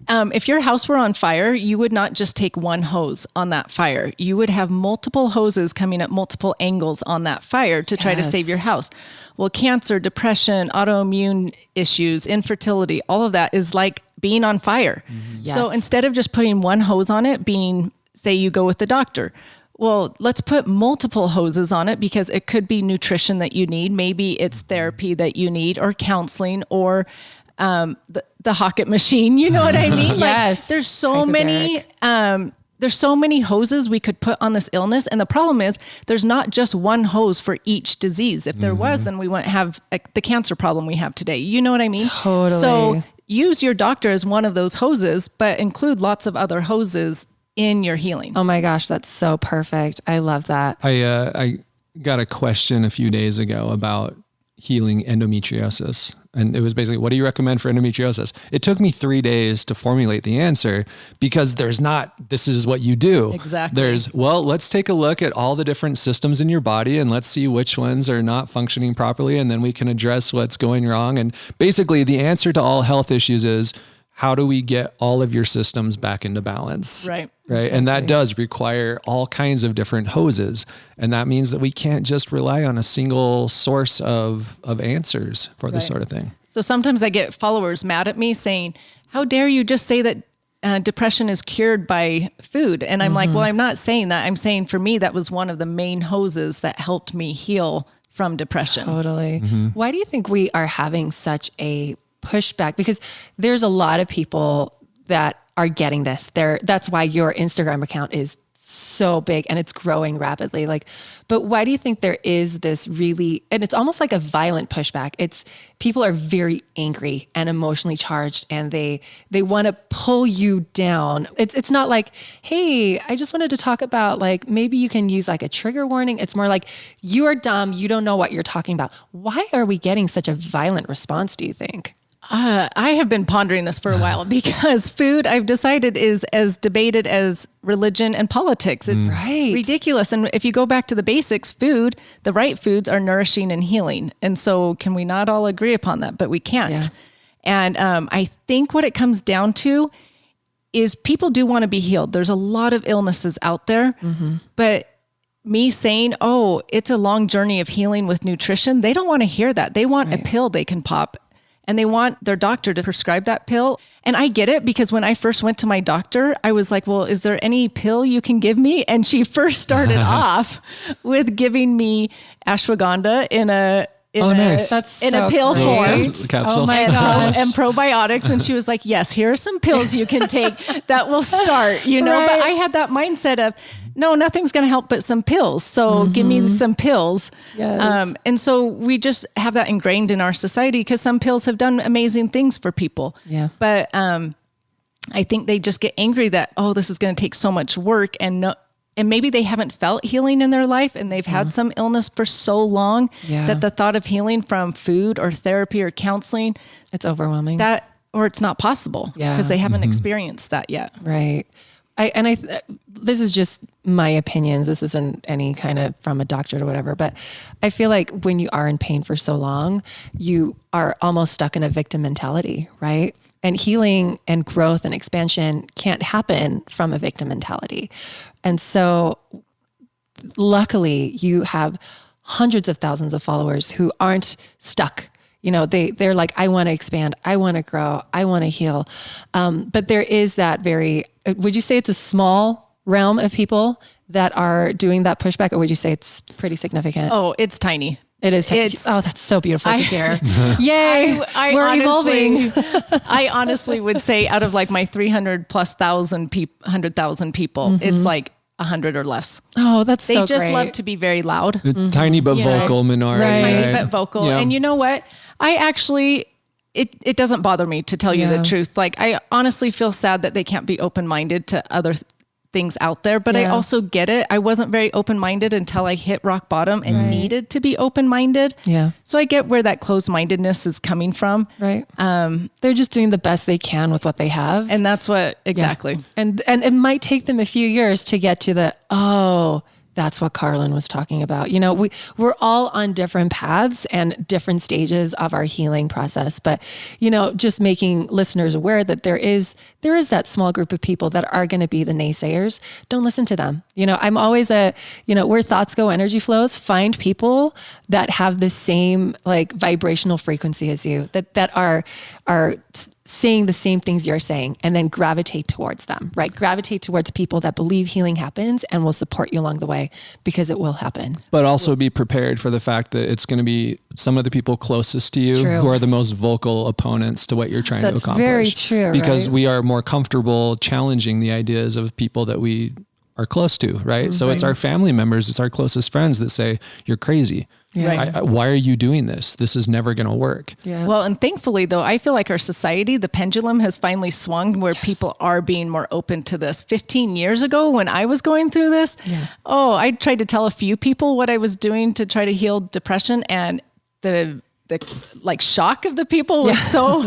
[SPEAKER 2] if your house were on fire, you would not just take one hose on that fire. You would have multiple hoses coming at multiple angles on that fire to try to save your house. Well, cancer, depression, autoimmune issues, infertility, all of that is like being on fire. Yes. So instead of just putting one hose on it, say you go with the doctor, well, let's put multiple hoses on it, because it could be nutrition that you need. Maybe it's therapy that you need, or counseling, or the Hocket machine. You know what I mean?
[SPEAKER 1] Yes.
[SPEAKER 2] There's so many, there's so many hoses we could put on this illness. And the problem is there's not just one hose for each disease. If there was, then we wouldn't have the cancer problem we have today. You know what I mean?
[SPEAKER 1] Totally.
[SPEAKER 2] So use your doctor as one of those hoses, but include lots of other hoses in your healing.
[SPEAKER 1] Oh my gosh, that's so perfect. I love that.
[SPEAKER 3] I got a question a few days ago about healing endometriosis. And it was basically, what do you recommend for endometriosis? It took me 3 days to formulate the answer, because there's not, this is what you do.
[SPEAKER 2] Exactly.
[SPEAKER 3] There's, let's take a look at all the different systems in your body and let's see which ones are not functioning properly. And then we can address what's going wrong. And basically the answer to all health issues is, how do we get all of your systems back into balance?
[SPEAKER 2] Right.
[SPEAKER 3] Right.
[SPEAKER 1] Exactly.
[SPEAKER 3] And that does require all kinds of different hoses. And that means that we can't just rely on a single source of answers for this sort of thing.
[SPEAKER 2] So sometimes I get followers mad at me saying, how dare you just say that depression is cured by food? And I'm like, well, I'm not saying that. I'm saying for me, that was one of the main hoses that helped me heal from depression.
[SPEAKER 1] Totally. Why do you think we are having such a pushback? Because there's a lot of people that are getting this. That's why your Instagram account is so big and it's growing rapidly. But why do you think there is this really, and it's almost like a violent pushback. It's people are very angry and emotionally charged, and they want to pull you down. It's not like, hey, I just wanted to talk about maybe you can use a trigger warning. It's more like, you are dumb. You don't know what you're talking about. Why are we getting such a violent response, do you think?
[SPEAKER 2] I have been pondering this for a while because food, I've decided, is as debated as religion and politics. It's ridiculous. And if you go back to the basics, food, the right foods are nourishing and healing. And so can we not all agree upon that? But we can't. Yeah. And I think what it comes down to is people do want to be healed. There's a lot of illnesses out there, but me saying, oh, it's a long journey of healing with nutrition, they don't want to hear that. They want a pill they can pop. And they want their doctor to prescribe that pill. And I get it, because when I first went to my doctor, I was like, well, is there any pill you can give me? And she first started off with giving me ashwagandha in a pill form.
[SPEAKER 3] Capsule.
[SPEAKER 1] Oh my gosh.
[SPEAKER 2] And probiotics. And she was like, yes, here are some pills you can take that will start, But I had that mindset of, no, nothing's going to help but some pills. So give me some pills.
[SPEAKER 1] Yes.
[SPEAKER 2] And so we just have that ingrained in our society because some pills have done amazing things for people.
[SPEAKER 1] Yeah.
[SPEAKER 2] But I think they just get angry that, oh, this is going to take so much work, and maybe they haven't felt healing in their life, and they've had some illness for so long that the thought of healing from food or therapy or counseling,
[SPEAKER 1] it's overwhelming.
[SPEAKER 2] Or it's not possible because they haven't experienced that yet.
[SPEAKER 1] Right. This is just my opinions. This isn't any kind of from a doctor or whatever, but I feel like when you are in pain for so long, you are almost stuck in a victim mentality, right? And healing and growth and expansion can't happen from a victim mentality. And so luckily you have hundreds of thousands of followers who aren't stuck. They're like, I want to expand. I want to grow. I want to heal. But there is that would you say it's a small realm of people that are doing that pushback, or would you say it's pretty significant?
[SPEAKER 2] Oh, it's tiny.
[SPEAKER 1] It is. That's so beautiful to hear. Yay. We're evolving.
[SPEAKER 2] I honestly would say out of my 100,000 people, it's like 100 or less.
[SPEAKER 1] Oh, that's so great.
[SPEAKER 2] They just love to be very loud.
[SPEAKER 3] Tiny but vocal minority.
[SPEAKER 1] Right.
[SPEAKER 2] Tiny but vocal. Yeah. And you know what? I actually, it doesn't bother me, to tell you the truth. I honestly feel sad that they can't be open-minded to other things out there, but I also get it. I wasn't very open-minded until I hit rock bottom and needed to be open-minded.
[SPEAKER 1] Yeah.
[SPEAKER 2] So I get where that closed-mindedness is coming from.
[SPEAKER 1] Right. They're just doing the best they can with what they have.
[SPEAKER 2] And that's what, exactly.
[SPEAKER 1] Yeah. And it might take them a few years to get to that's what Karalynne was talking about. We're all on different paths and different stages of our healing process, but, just making listeners aware that there is that small group of people that are going to be the naysayers. Don't listen to them. I'm always where thoughts go, energy flows. Find people that have the same vibrational frequency as you, that are saying the same things you're saying, and then gravitate towards them, right? Gravitate towards people that believe healing happens and will support you along the way, because it will happen.
[SPEAKER 3] But also be prepared for the fact that it's going to be some of the people closest to you who are the most vocal opponents to what you're trying to accomplish.
[SPEAKER 1] Very true.
[SPEAKER 3] Because we are more comfortable challenging the ideas of people that we are close to, right? So it's our family members, it's our closest friends that say, you're crazy.
[SPEAKER 1] Yeah.
[SPEAKER 3] Why are you doing this? This is never going to work.
[SPEAKER 1] Yeah.
[SPEAKER 2] Well, and thankfully though, I feel like our society, the pendulum has finally swung where people are being more open to this. 15 years ago when I was going through this, I tried to tell a few people what I was doing to try to heal depression, and the shock of the people was so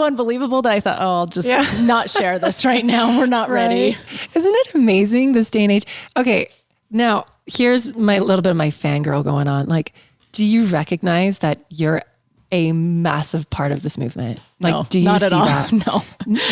[SPEAKER 2] unbelievable that I thought, I'll just not share this right now. We're not ready.
[SPEAKER 1] Isn't it amazing, this day and age? Okay. Now here's my little bit of my fangirl going on. Do you recognize that you're a massive part of this movement. Like,
[SPEAKER 2] No,
[SPEAKER 1] do you
[SPEAKER 2] not
[SPEAKER 1] see
[SPEAKER 2] at all.
[SPEAKER 1] that?
[SPEAKER 2] No.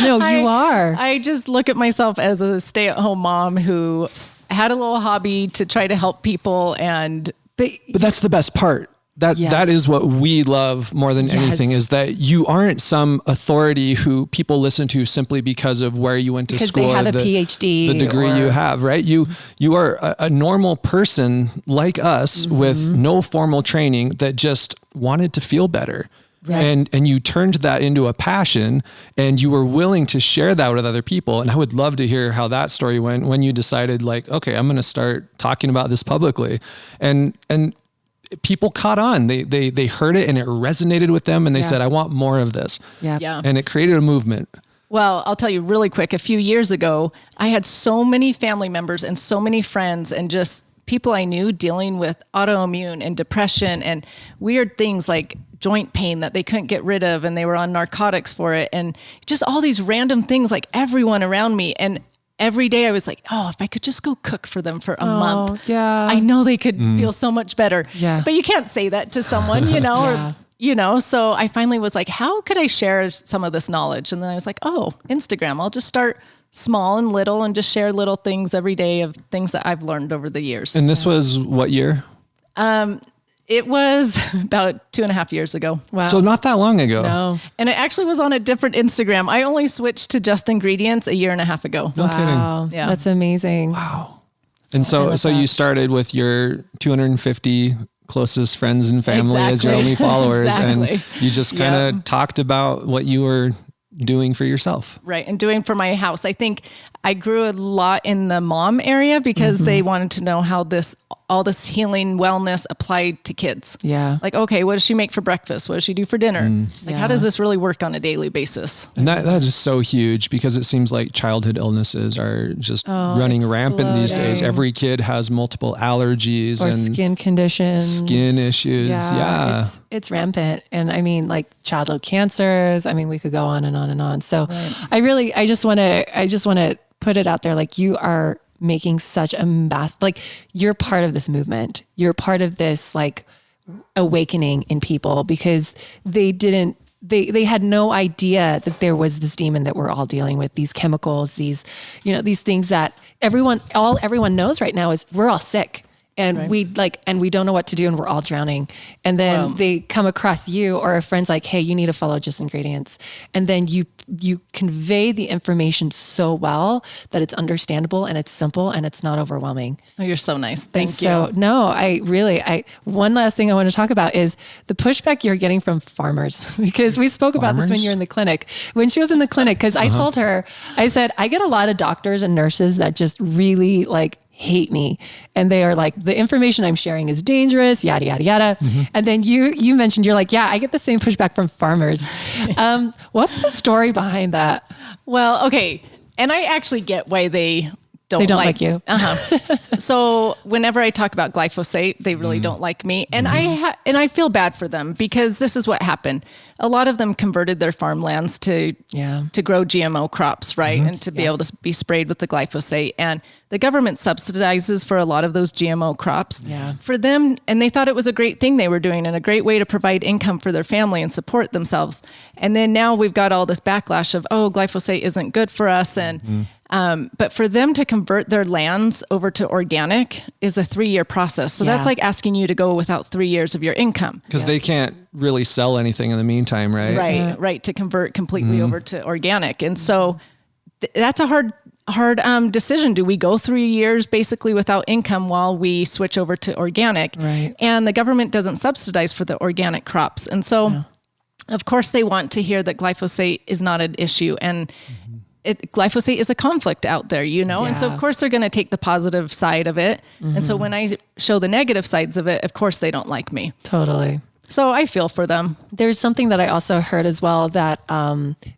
[SPEAKER 1] No, you are.
[SPEAKER 2] I just look at myself as a stay-at-home mom who had a little hobby to try to help people.
[SPEAKER 3] But that's the best part. That is what we love more than anything, is that you aren't some authority who people listen to simply because of where you went to school.
[SPEAKER 1] Because they have a PhD.
[SPEAKER 3] The degree you have, right? You are a normal person like us with no formal training that just wanted to feel better. Right. And you turned that into a passion, and you were willing to share that with other people. And I would love to hear how that story went when you decided, like, okay, I'm going to start talking about this publicly. And people caught on. They heard it and it resonated with them, and they said, I want more of this.
[SPEAKER 2] Yeah.
[SPEAKER 3] And it created a movement.
[SPEAKER 2] Well, I'll tell you really quick. A few years ago, I had so many family members and so many friends and just people I knew dealing with autoimmune and depression and weird things like joint pain that they couldn't get rid of, and they were on narcotics for it, and just all these random things, like everyone around me. And every day I was like, oh, if I could just go cook for them for a month, I know they could feel so much better. Yeah. But you can't say that to someone, or, so I finally was like, how could I share some of this knowledge? And then I was like, oh, Instagram. I'll just start small and little and just share little things every day of things that I've learned over the years.
[SPEAKER 3] And this was what year?
[SPEAKER 2] It was about 2.5 years ago.
[SPEAKER 1] Wow.
[SPEAKER 3] So not that long ago.
[SPEAKER 1] No.
[SPEAKER 2] And it actually was on a different Instagram. I only switched to Just Ingredients 1.5 years ago.
[SPEAKER 3] No kidding.
[SPEAKER 2] Yeah.
[SPEAKER 1] That's amazing.
[SPEAKER 3] Wow. And so you started with your 250 closest friends and family as your only followers. And you just kind of talked about what you were doing for yourself.
[SPEAKER 2] Right. And doing for my house. I think I grew a lot in the mom area because they wanted to know how all this healing wellness applied to kids.
[SPEAKER 1] Yeah.
[SPEAKER 2] Like, okay, what does she make for breakfast? What does she do for dinner? How does this really work on a daily basis?
[SPEAKER 3] And that is so huge, because it seems like childhood illnesses are just running rampant these days. Every kid has multiple allergies
[SPEAKER 1] or
[SPEAKER 3] and
[SPEAKER 1] skin conditions,
[SPEAKER 3] skin issues. Yeah.
[SPEAKER 1] It's rampant. And I mean, like childhood cancers. I mean, we could go on and on and on. So I just want to put it out there. Like, you are making such a you're part of this movement. You're part of this like awakening in people, because they had no idea that there was this demon that we're all dealing with, these chemicals, these things that everyone knows right now is we're all sick. And we don't know what to do, and we're all drowning. And then they come across you or a friend's like, hey, you need to follow Just Ingredients. And then you convey the information so well that it's understandable and it's simple and it's not overwhelming.
[SPEAKER 2] Oh, you're so nice. Thank you.
[SPEAKER 1] So no, one last thing I want to talk about is the pushback you're getting from farmers, because we spoke about this when you're in the clinic, when she was in the clinic, because I told her, I said, I get a lot of doctors and nurses that just really hate me. And they are like, the information I'm sharing is dangerous, yada, yada, yada. And then you mentioned, you're like, yeah, I get the same pushback from farmers. What's the story behind that?
[SPEAKER 2] Well, okay. And I actually get why they don't like
[SPEAKER 1] you.
[SPEAKER 2] So whenever I talk about glyphosate, they really don't like me. And I feel bad for them, because this is what happened. A lot of them converted their farmlands to grow GMO crops, right? And to be able to be sprayed with the glyphosate. And the government subsidizes for a lot of those GMO crops for them. And they thought it was a great thing they were doing and a great way to provide income for their family and support themselves. And then now we've got all this backlash of, oh, glyphosate isn't good for us. And but for them to convert their lands over to organic is a 3-year process. So that's like asking you to go without 3 years of your income.
[SPEAKER 3] Because they can't really sell anything in the meantime, right?
[SPEAKER 2] Right. To convert completely over to organic. And so that's a hard decision. Do we go 3 years basically without income while we switch over to organic?
[SPEAKER 1] Right.
[SPEAKER 2] And the government doesn't subsidize for the organic crops. And so, of course, they want to hear that glyphosate is not an issue. And glyphosate is a conflict out there, And so of course they're going to take the positive side of it. And so when I show the negative sides of it, of course they don't like me.
[SPEAKER 1] Totally.
[SPEAKER 2] So I feel for them.
[SPEAKER 1] There's something that I also heard as well, that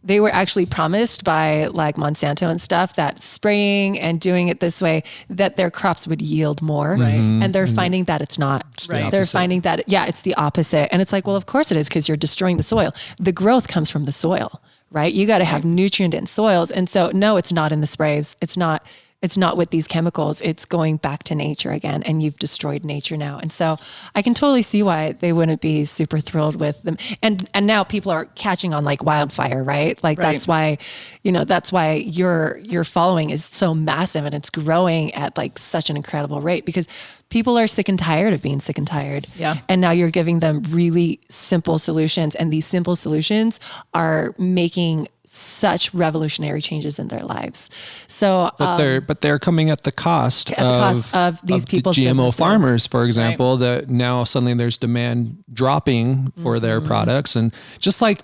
[SPEAKER 1] they were actually promised by like Monsanto and stuff that spraying and doing it this way, that their crops would yield more. Right. And they're finding that it's not.
[SPEAKER 3] Right.
[SPEAKER 1] They're finding that, it's the opposite. And it's like, well, of course it is, because you're destroying the soil. The growth comes from the soil. Right? You got to have nutrient dense soils. And so, no, it's not in the sprays. It's not It's not with these chemicals. It's going back to nature again, and you've destroyed nature now. And so I can totally see why they wouldn't be super thrilled with them. And now people are catching on like wildfire, right? Like that's why, that's why your following is so massive and it's growing at like such an incredible rate, because people are sick and tired of being sick and tired.
[SPEAKER 2] Yeah.
[SPEAKER 1] And now you're giving them really simple solutions, and these simple solutions are making such revolutionary changes in their lives. So,
[SPEAKER 3] but they're coming at the cost
[SPEAKER 1] of these people's
[SPEAKER 3] the GMO
[SPEAKER 1] businesses.
[SPEAKER 3] farmers, for example, that now suddenly there's demand dropping for their products, and just like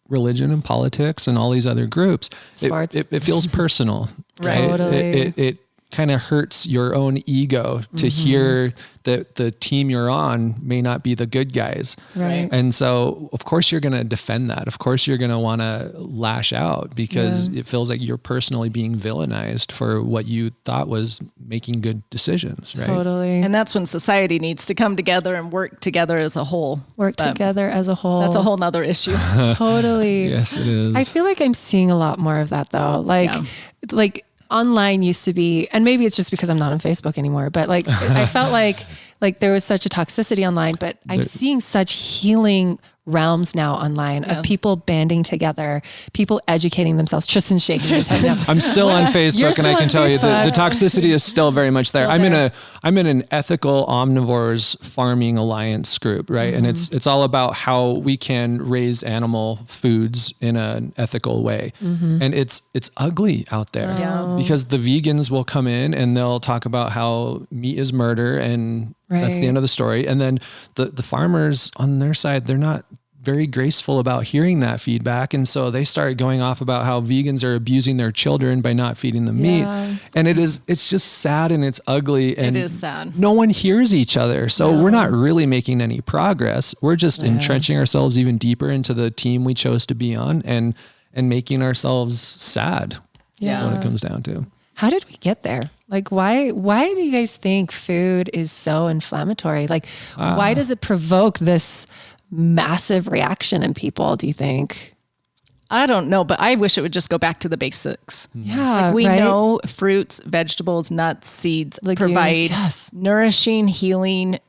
[SPEAKER 3] religion and politics and all these other groups, it feels personal, right?
[SPEAKER 1] Totally.
[SPEAKER 3] It kind of hurts your own ego to hear that the team you're on may not be the good guys.
[SPEAKER 1] Right.
[SPEAKER 3] And so of course you're going to defend that. Of course you're going to want to lash out, because it feels like you're personally being villainized for what you thought was making good decisions. Right.
[SPEAKER 1] Totally.
[SPEAKER 2] And that's when society needs to come together and work together as a whole.
[SPEAKER 1] Together as a whole.
[SPEAKER 2] That's a whole nother issue.
[SPEAKER 1] Totally.
[SPEAKER 3] Yes, it is.
[SPEAKER 1] I feel like I'm seeing a lot more of that though. Like online used to be, and maybe it's just because I'm not on Facebook anymore, but like I felt like there was such a toxicity online, but I'm seeing such healing realms now online of people banding together, people educating themselves. Tristan shaking his head now.
[SPEAKER 3] I'm still on Facebook, and I can tell you the toxicity is still very much there. I'm in an ethical omnivores farming alliance group, right? And it's all about how we can raise animal foods in an ethical way. And it's ugly out there because the vegans will come in and they'll talk about how meat is murder, and that's the end of the story. And then the farmers on their side, they're not very graceful about hearing that feedback. And so they start going off about how vegans are abusing their children by not feeding them meat. And it's just sad, and it's ugly. And
[SPEAKER 2] it is sad.
[SPEAKER 3] No one hears each other. So we're not really making any progress. We're just entrenching ourselves even deeper into the team we chose to be on, and making ourselves sad. That's what it comes down to.
[SPEAKER 1] How did we get there? Like, why do you guys think food is so inflammatory? Like, why does it provoke this massive reaction in people, do you think?
[SPEAKER 2] I don't know, but I wish it would just go back to the basics.
[SPEAKER 1] Yeah.
[SPEAKER 2] Like we know fruits, vegetables, nuts, seeds provide nourishing, healing,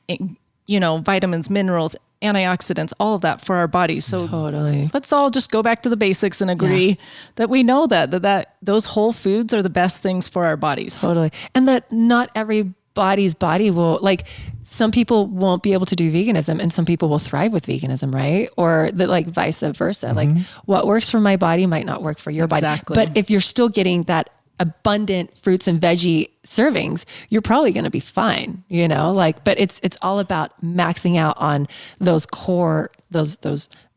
[SPEAKER 2] vitamins, minerals, antioxidants, all of that for our bodies. So
[SPEAKER 1] totally.
[SPEAKER 2] Let's all just go back to the basics and agree that we know that those whole foods are the best things for our bodies.
[SPEAKER 1] Totally. And that not everybody's body will, like, some people won't be able to do veganism and some people will thrive with veganism, right? Or vice versa. Like what works for my body might not work for your body. But if you're still getting that abundant fruits and veggie servings, you're probably going to be fine, but it's all about maxing out on those core, those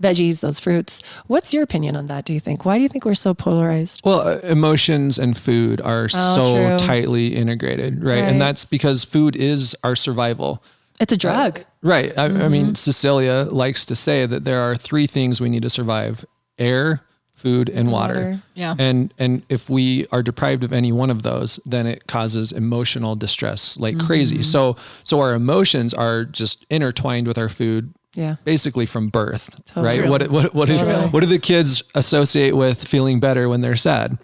[SPEAKER 1] veggies, those fruits. What's your opinion on that? Do you think? Why do you think we're so polarized?
[SPEAKER 3] Well, emotions and food are so tightly integrated, right? And that's because food is our survival.
[SPEAKER 1] It's a drug.
[SPEAKER 3] Right. I mean, Cecilia likes to say that there are 3 things we need to survive: air, food, and water.
[SPEAKER 2] Yeah.
[SPEAKER 3] And if we are deprived of any one of those, then it causes emotional distress like crazy. So our emotions are just intertwined with our food.
[SPEAKER 1] Yeah.
[SPEAKER 3] Basically from birth, right?
[SPEAKER 1] True.
[SPEAKER 3] What do the kids associate with feeling better when they're sad?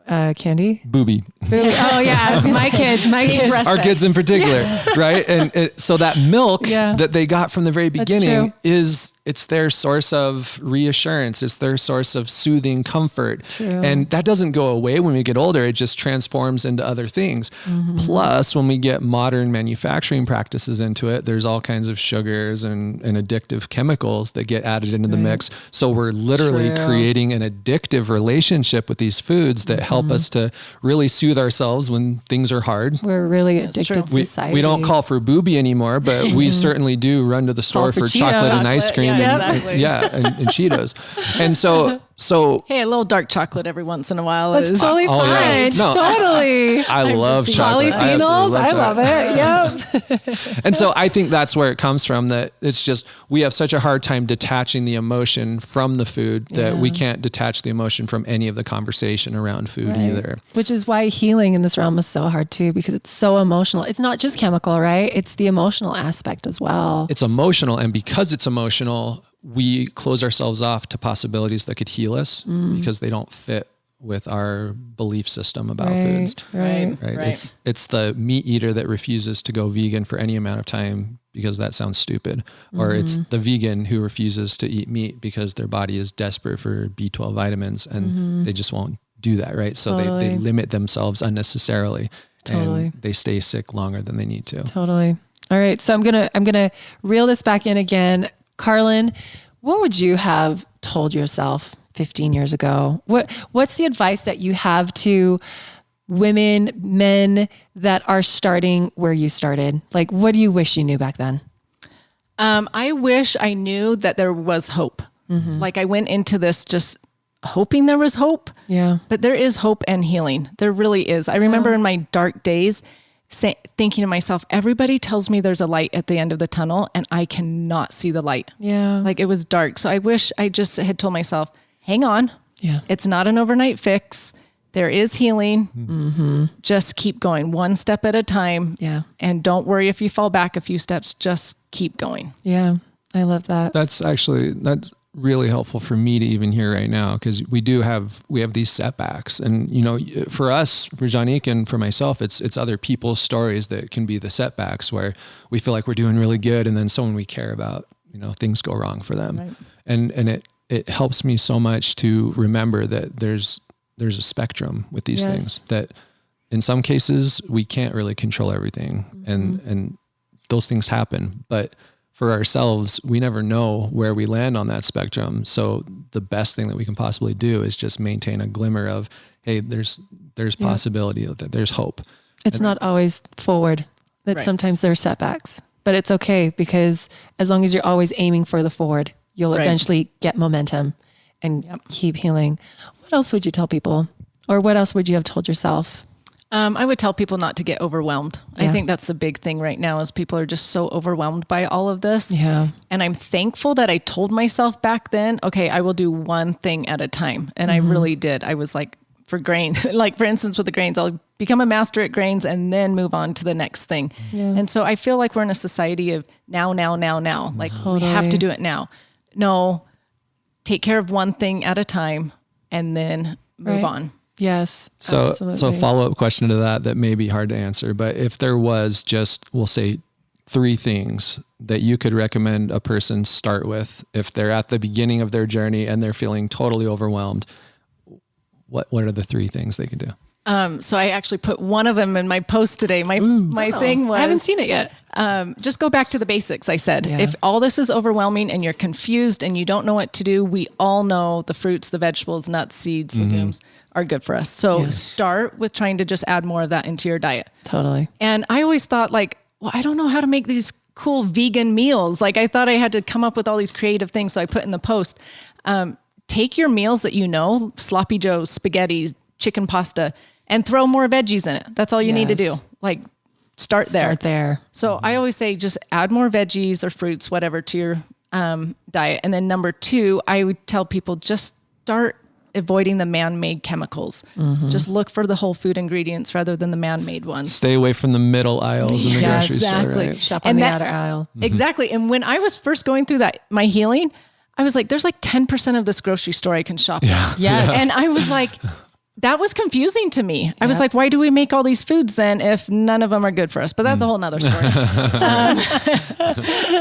[SPEAKER 1] Candy?
[SPEAKER 3] Booby.
[SPEAKER 1] Oh yeah. my kids.
[SPEAKER 3] Our kids in particular, right? And so that milk that they got from the very beginning it's their source of reassurance. It's their source of soothing comfort.
[SPEAKER 1] True.
[SPEAKER 3] And that doesn't go away when we get older. It just transforms into other things. Plus, when we get modern manufacturing practices into it, there's all kinds of sugars and addictive chemicals that get added into the mix. So we're literally creating an addictive relationship with these foods that help us to really soothe ourselves when things are hard.
[SPEAKER 1] We're really addicted society.
[SPEAKER 3] We don't call for booby anymore, but we certainly do run to the store for chocolate and ice cream. And Cheetos. And so
[SPEAKER 2] hey, a little dark chocolate every once in a while
[SPEAKER 1] is totally fine.
[SPEAKER 3] Yeah. No,
[SPEAKER 1] totally.
[SPEAKER 3] I love chocolate.
[SPEAKER 1] Polyphenols. I love it. Yep.
[SPEAKER 3] And so I think that's where it comes from, that it's just, we have such a hard time detaching the emotion from the food that we can't detach the emotion from any of the conversation around food either.
[SPEAKER 1] Which is why healing in this realm is so hard too, because it's so emotional. It's not just chemical, right? It's the emotional aspect as well.
[SPEAKER 3] It's emotional. And because it's emotional, we close ourselves off to possibilities that could heal us because they don't fit with our belief system about
[SPEAKER 1] Right,
[SPEAKER 3] foods.
[SPEAKER 1] right.
[SPEAKER 3] Right. It's the meat eater that refuses to go vegan for any amount of time because that sounds stupid. Or it's the vegan who refuses to eat meat because their body is desperate for B12 vitamins and they just won't do that. Right. So they limit themselves unnecessarily and they stay sick longer than they need to.
[SPEAKER 1] Totally. All right. So I'm gonna reel this back in again. Karalynne, what would you have told yourself 15 years ago? What's the advice that you have to women, men that are starting where you started? Like, what do you wish you knew back then?
[SPEAKER 2] I wish I knew that there was hope. Like I went into this just hoping there was hope.
[SPEAKER 1] Yeah.
[SPEAKER 2] But there is hope and healing. There really is. I remember in my dark days thinking to myself, everybody tells me there's a light at the end of the tunnel and I cannot see the light.
[SPEAKER 1] Yeah.
[SPEAKER 2] Like it was dark. So I wish I just had told myself, hang on.
[SPEAKER 1] Yeah.
[SPEAKER 2] It's not an overnight fix. There is healing. Just keep going one step at a time.
[SPEAKER 1] Yeah.
[SPEAKER 2] And don't worry if you fall back a few steps, just keep going.
[SPEAKER 1] Yeah. I love that.
[SPEAKER 3] That's really helpful for me to even hear right now, because we have these setbacks, and for us, for Janique and for myself, it's other people's stories that can be the setbacks where we feel like we're doing really good, and then someone we care about, things go wrong for them,
[SPEAKER 2] Right.
[SPEAKER 3] and it helps me so much to remember that there's a spectrum with these things, that in some cases we can't really control everything, and those things happen, but for ourselves, we never know where we land on that spectrum. So the best thing that we can possibly do is just maintain a glimmer of, hey, there's possibility, that there's hope.
[SPEAKER 1] It's not always forward, that sometimes there are setbacks, but it's okay, because as long as you're always aiming for the forward, you'll eventually get momentum and keep healing. What else would you tell people? Or what else would you have told yourself?
[SPEAKER 2] I would tell people not to get overwhelmed.
[SPEAKER 1] Yeah.
[SPEAKER 2] I think that's the big thing right now, is people are just so overwhelmed by all of this.
[SPEAKER 1] Yeah.
[SPEAKER 2] And I'm thankful that I told myself back then, okay, I will do one thing at a time. And I really did. I was like, for grain, like for instance, with the grains, I'll become a master at grains and then move on to the next thing.
[SPEAKER 1] Yeah.
[SPEAKER 2] And so I feel like we're in a society of now. Like we have to do it now. No, take care of one thing at a time and then move on.
[SPEAKER 1] Yes.
[SPEAKER 3] So
[SPEAKER 1] absolutely.
[SPEAKER 3] follow-up question to that may be hard to answer, but if there was just, we'll say 3 things that you could recommend a person start with if they're at the beginning of their journey and they're feeling totally overwhelmed, what are the 3 things they could do?
[SPEAKER 2] So I actually put one of them in my post today. My thing was,
[SPEAKER 1] I haven't seen it yet.
[SPEAKER 2] just go back to the basics. I said, if all this is overwhelming and you're confused and you don't know what to do, we all know the fruits, the vegetables, nuts, seeds, legumes are good for us. So start with trying to just add more of that into your diet.
[SPEAKER 1] Totally.
[SPEAKER 2] And I always thought like, well, I don't know how to make these cool vegan meals. Like I thought I had to come up with all these creative things. So I put in the post, take your meals that sloppy joes, spaghetti, chicken pasta, and throw more veggies in it. That's all you need to do. Like start there. So I always say just add more veggies or fruits, whatever, to your diet. And then number 2, I would tell people just start avoiding the man-made chemicals. Just look for the whole food ingredients rather than the man-made ones.
[SPEAKER 3] Stay away from the middle aisles in the grocery store. Right?
[SPEAKER 1] Shop on the outer aisle.
[SPEAKER 2] Exactly. And when I was first going through my healing, I was like, there's like 10% of this grocery store I can shop in.
[SPEAKER 1] Yes.
[SPEAKER 2] And I was like, that was confusing to me. I was like, why do we make all these foods then if none of them are good for us? But that's a whole nother story.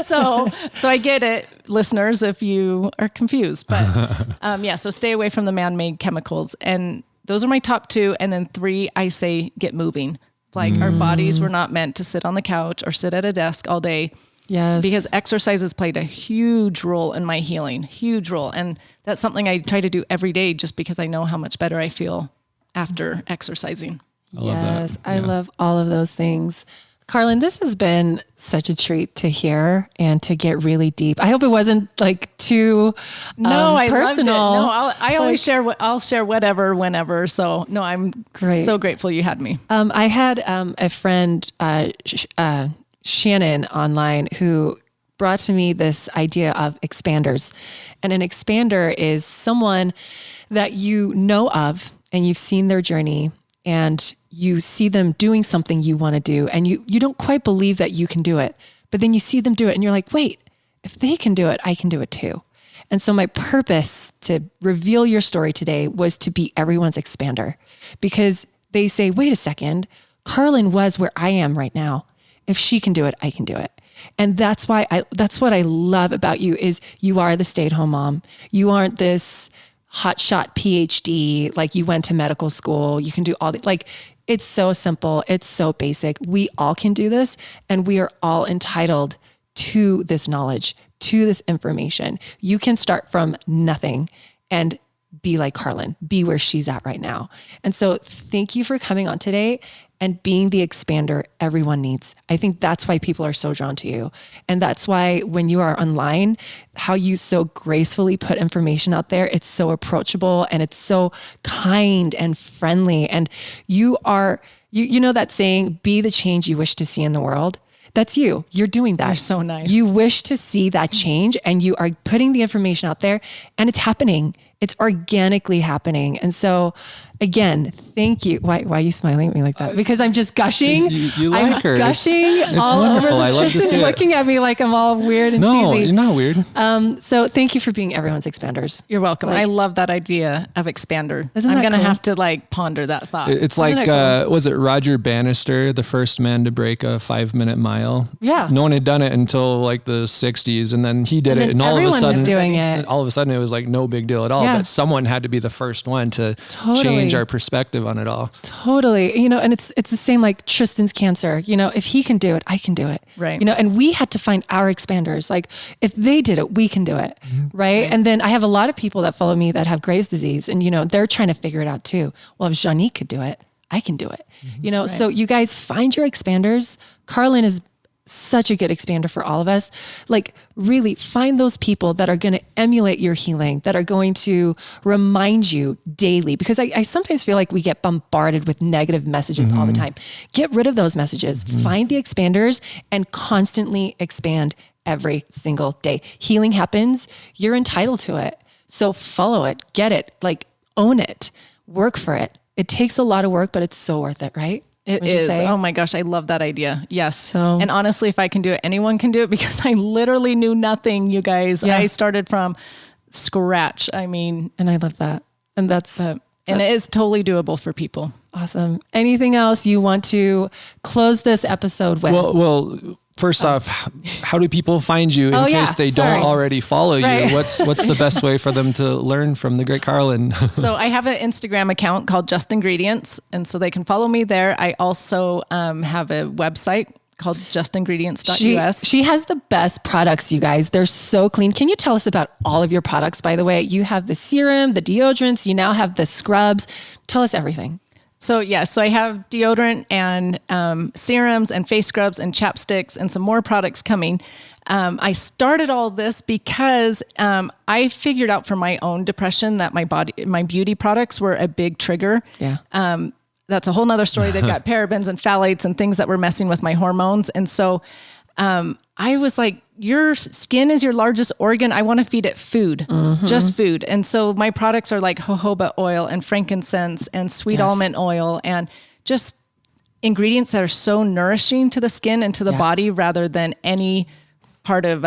[SPEAKER 2] So I get it, listeners, if you are confused. But so stay away from the man-made chemicals. And those are my top 2. And then 3, I say get moving. Like our bodies were not meant to sit on the couch or sit at a desk all day.
[SPEAKER 1] Yes.
[SPEAKER 2] Because exercise has played a huge role in my healing, huge role. And that's something I try to do every day just because I know how much better I feel after exercising.
[SPEAKER 3] I love that.
[SPEAKER 1] I love all of those things. Karalynne, this has been such a treat to hear and to get really deep. I hope it wasn't like too
[SPEAKER 2] I
[SPEAKER 1] personal.
[SPEAKER 2] Loved it. No, I always I'll share whatever, whenever. So no, I'm so grateful you had me.
[SPEAKER 1] I had a friend, Shannon, online, who brought to me this idea of expanders. And an expander is someone that you know of and you've seen their journey and you see them doing something you want to do and you don't quite believe that you can do it, but then you see them do it and you're like, wait, if they can do it, I can do it too. And so my purpose to reveal your story today was to be everyone's expander, because they say, wait a second, Karalynne was where I am right now. If she can do it, I can do it. And that's why that's what I love about you is you are the stay-at-home mom. You aren't this hotshot PhD, like you went to medical school, you can do all the, like, it's so simple. It's so basic. We all can do this, and we are all entitled to this knowledge, to this information. You can start from nothing and be like Karalynne, be where she's at right now. And so thank you for coming on today and being the expander everyone needs. I think that's why people are so drawn to you. And that's why when you are online, how you so gracefully put information out there, it's so approachable and it's so kind and friendly. And you are, you know that saying, be the change you wish to see in the world. That's you. You're doing that.
[SPEAKER 2] You're so nice.
[SPEAKER 1] You wish to see that change and you are putting the information out there and it's happening. It's organically happening. And so again, thank you. Why are you smiling at me like that? Because I'm just gushing.
[SPEAKER 3] You like
[SPEAKER 1] I'm
[SPEAKER 3] her.
[SPEAKER 1] gushing
[SPEAKER 3] it's
[SPEAKER 1] all
[SPEAKER 3] wonderful.
[SPEAKER 1] over.
[SPEAKER 3] I love to
[SPEAKER 1] Tristan's
[SPEAKER 3] see it.
[SPEAKER 1] looking at me like I'm all weird and cheesy.
[SPEAKER 3] No, you're not weird.
[SPEAKER 1] So thank you for being everyone's expanders.
[SPEAKER 2] You're welcome. I love that idea of expander.
[SPEAKER 1] Isn't
[SPEAKER 2] I'm
[SPEAKER 1] that
[SPEAKER 2] going to
[SPEAKER 1] cool?
[SPEAKER 2] have to like ponder that thought.
[SPEAKER 3] It's like,
[SPEAKER 1] that cool?
[SPEAKER 3] was it Roger Bannister, the first man to break a 5-minute mile?
[SPEAKER 1] Yeah.
[SPEAKER 3] No one had done it until like the 60s, and then he did it, and all of a
[SPEAKER 1] everyone
[SPEAKER 3] sudden,
[SPEAKER 1] was doing it.
[SPEAKER 3] all of a sudden, it was like no big deal at all.
[SPEAKER 1] Yeah.
[SPEAKER 3] But someone had to be the first one to
[SPEAKER 1] Totally.
[SPEAKER 3] change our perspective on it all.
[SPEAKER 1] Totally. You know, and it's the same like Tristan's cancer. You know, if he can do it, I can do it.
[SPEAKER 2] Right.
[SPEAKER 1] You know, and we had to find our expanders. Like if they did it, we can do it. Right? And then I have a lot of people that follow me that have Graves' disease, and you know, they're trying to figure it out too. Well, if Janique could do it, I can do it. You know, so you guys find your expanders. Karalynne is such a good expander for all of us. Like really find those people that are going to emulate your healing, that are going to remind you daily, because I sometimes feel like we get bombarded with negative messages all the time. Get rid of those messages, find the expanders and constantly expand every single day. Healing happens. You're entitled to it. So follow it, get it, like own it, work for it. It takes a lot of work, but it's so worth it, right?
[SPEAKER 2] It is. Oh my gosh. I love that idea. Yes.
[SPEAKER 1] So-
[SPEAKER 2] and honestly, if I can do it, anyone can do it, because I literally knew nothing, you guys.
[SPEAKER 1] Yeah.
[SPEAKER 2] I started from scratch. I mean,
[SPEAKER 1] And I love that. And that's
[SPEAKER 2] and it is totally doable for people.
[SPEAKER 1] awesome. Anything else you want to close this episode with?
[SPEAKER 3] Well, first off, how do people find you in case they don't already follow you?
[SPEAKER 1] Right.
[SPEAKER 3] What's the best way for them to learn from the great Karalynne?
[SPEAKER 2] So I have an Instagram account called Just Ingredients, and so they can follow me there. I also have a website called justingredients.us.
[SPEAKER 1] She has the best products, you guys. They're so clean. Can you tell us about all of your products, by the way? You have the serum, the deodorants, you now have the scrubs. Tell us everything.
[SPEAKER 2] So I have deodorant and serums and face scrubs and chapsticks and some more products coming. I started all this because I figured out for my own depression that my beauty products were a big trigger.
[SPEAKER 1] Yeah.
[SPEAKER 2] That's a whole nother story. They've got parabens and phthalates and things that were messing with my hormones. And so I was like, your skin is your largest organ. I want to feed it food, just food. And so my products are like jojoba oil and frankincense and sweet almond oil and just ingredients that are so nourishing to the skin and to the body, rather than any part of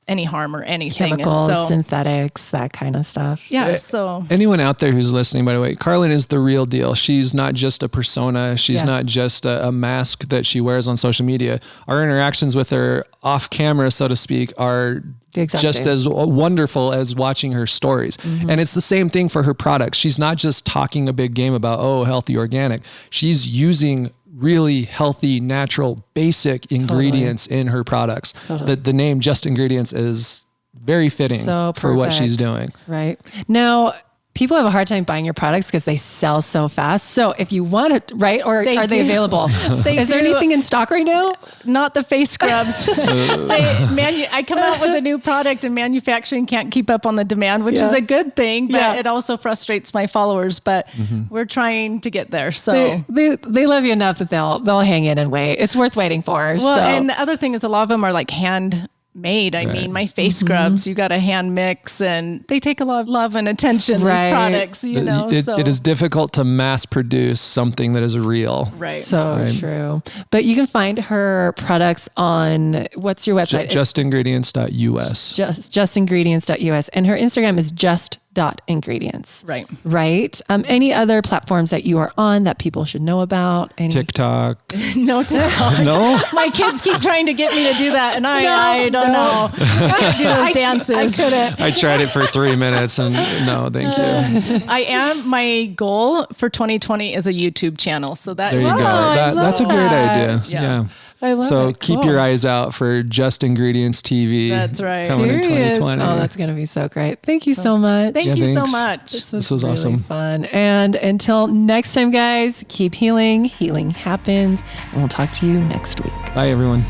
[SPEAKER 2] any harm or anything.
[SPEAKER 1] Chemicals,
[SPEAKER 2] and so,
[SPEAKER 1] synthetics, that kind of stuff.
[SPEAKER 2] yeah. So
[SPEAKER 3] Anyone out there who's listening, by the way, Karalynne is the real deal. She's not just a persona. She's not just a mask that she wears on social media. Our interactions with her off camera, so to speak, are just as wonderful as watching her stories. And it's the same thing for her products. She's not just talking a big game about, healthy, organic. She's using really healthy, natural, basic ingredients in her products. The name Just Ingredients is very fitting for what she's doing.
[SPEAKER 1] Right. Now, people have a hard time buying your products because they sell so fast. So if you want it, right? Or are they available? Is there anything in stock right now?
[SPEAKER 2] Not the face scrubs. I come out with a new product and manufacturing can't keep up on the demand, which is a good thing, but it also frustrates my followers, but we're trying to get there. So
[SPEAKER 1] they love you enough that they'll hang in and wait. It's worth waiting for.
[SPEAKER 2] Well, and the other thing is a lot of them are like hand made. I mean, my face scrubs, you got to hand mix, and they take a lot of love and attention, these products, you know.
[SPEAKER 3] It is difficult to mass produce something that is real.
[SPEAKER 2] Right.
[SPEAKER 1] So true. But you can find her products on, what's your website?
[SPEAKER 3] Justingredients.us.
[SPEAKER 1] Justingredients.us. And her Instagram is just.ingredients.
[SPEAKER 2] Right.
[SPEAKER 1] Right. Any other platforms that you are on that people should know about?
[SPEAKER 3] TikTok.
[SPEAKER 2] No TikTok.
[SPEAKER 3] No?
[SPEAKER 2] My kids keep trying to get me to do that, and I don't know. I can't do those dances.
[SPEAKER 1] I couldn't.
[SPEAKER 3] I tried it for 3 minutes and no, thank you.
[SPEAKER 2] My goal for 2020 is a YouTube channel. So that
[SPEAKER 3] There you go. That's a great idea. Yeah.
[SPEAKER 1] I love
[SPEAKER 3] so
[SPEAKER 1] it.
[SPEAKER 3] keep your eyes out for Just Ingredients TV.
[SPEAKER 2] That's right.
[SPEAKER 3] Coming in
[SPEAKER 1] Serious?
[SPEAKER 3] 2020.
[SPEAKER 1] Oh, that's going to be so great. Thank you so much.
[SPEAKER 2] Thank you so
[SPEAKER 3] thanks.
[SPEAKER 2] much.
[SPEAKER 1] This was
[SPEAKER 3] really
[SPEAKER 1] awesome. Fun. And until next time, guys, keep healing. Healing happens. And we'll talk to you next week.
[SPEAKER 3] Bye, everyone.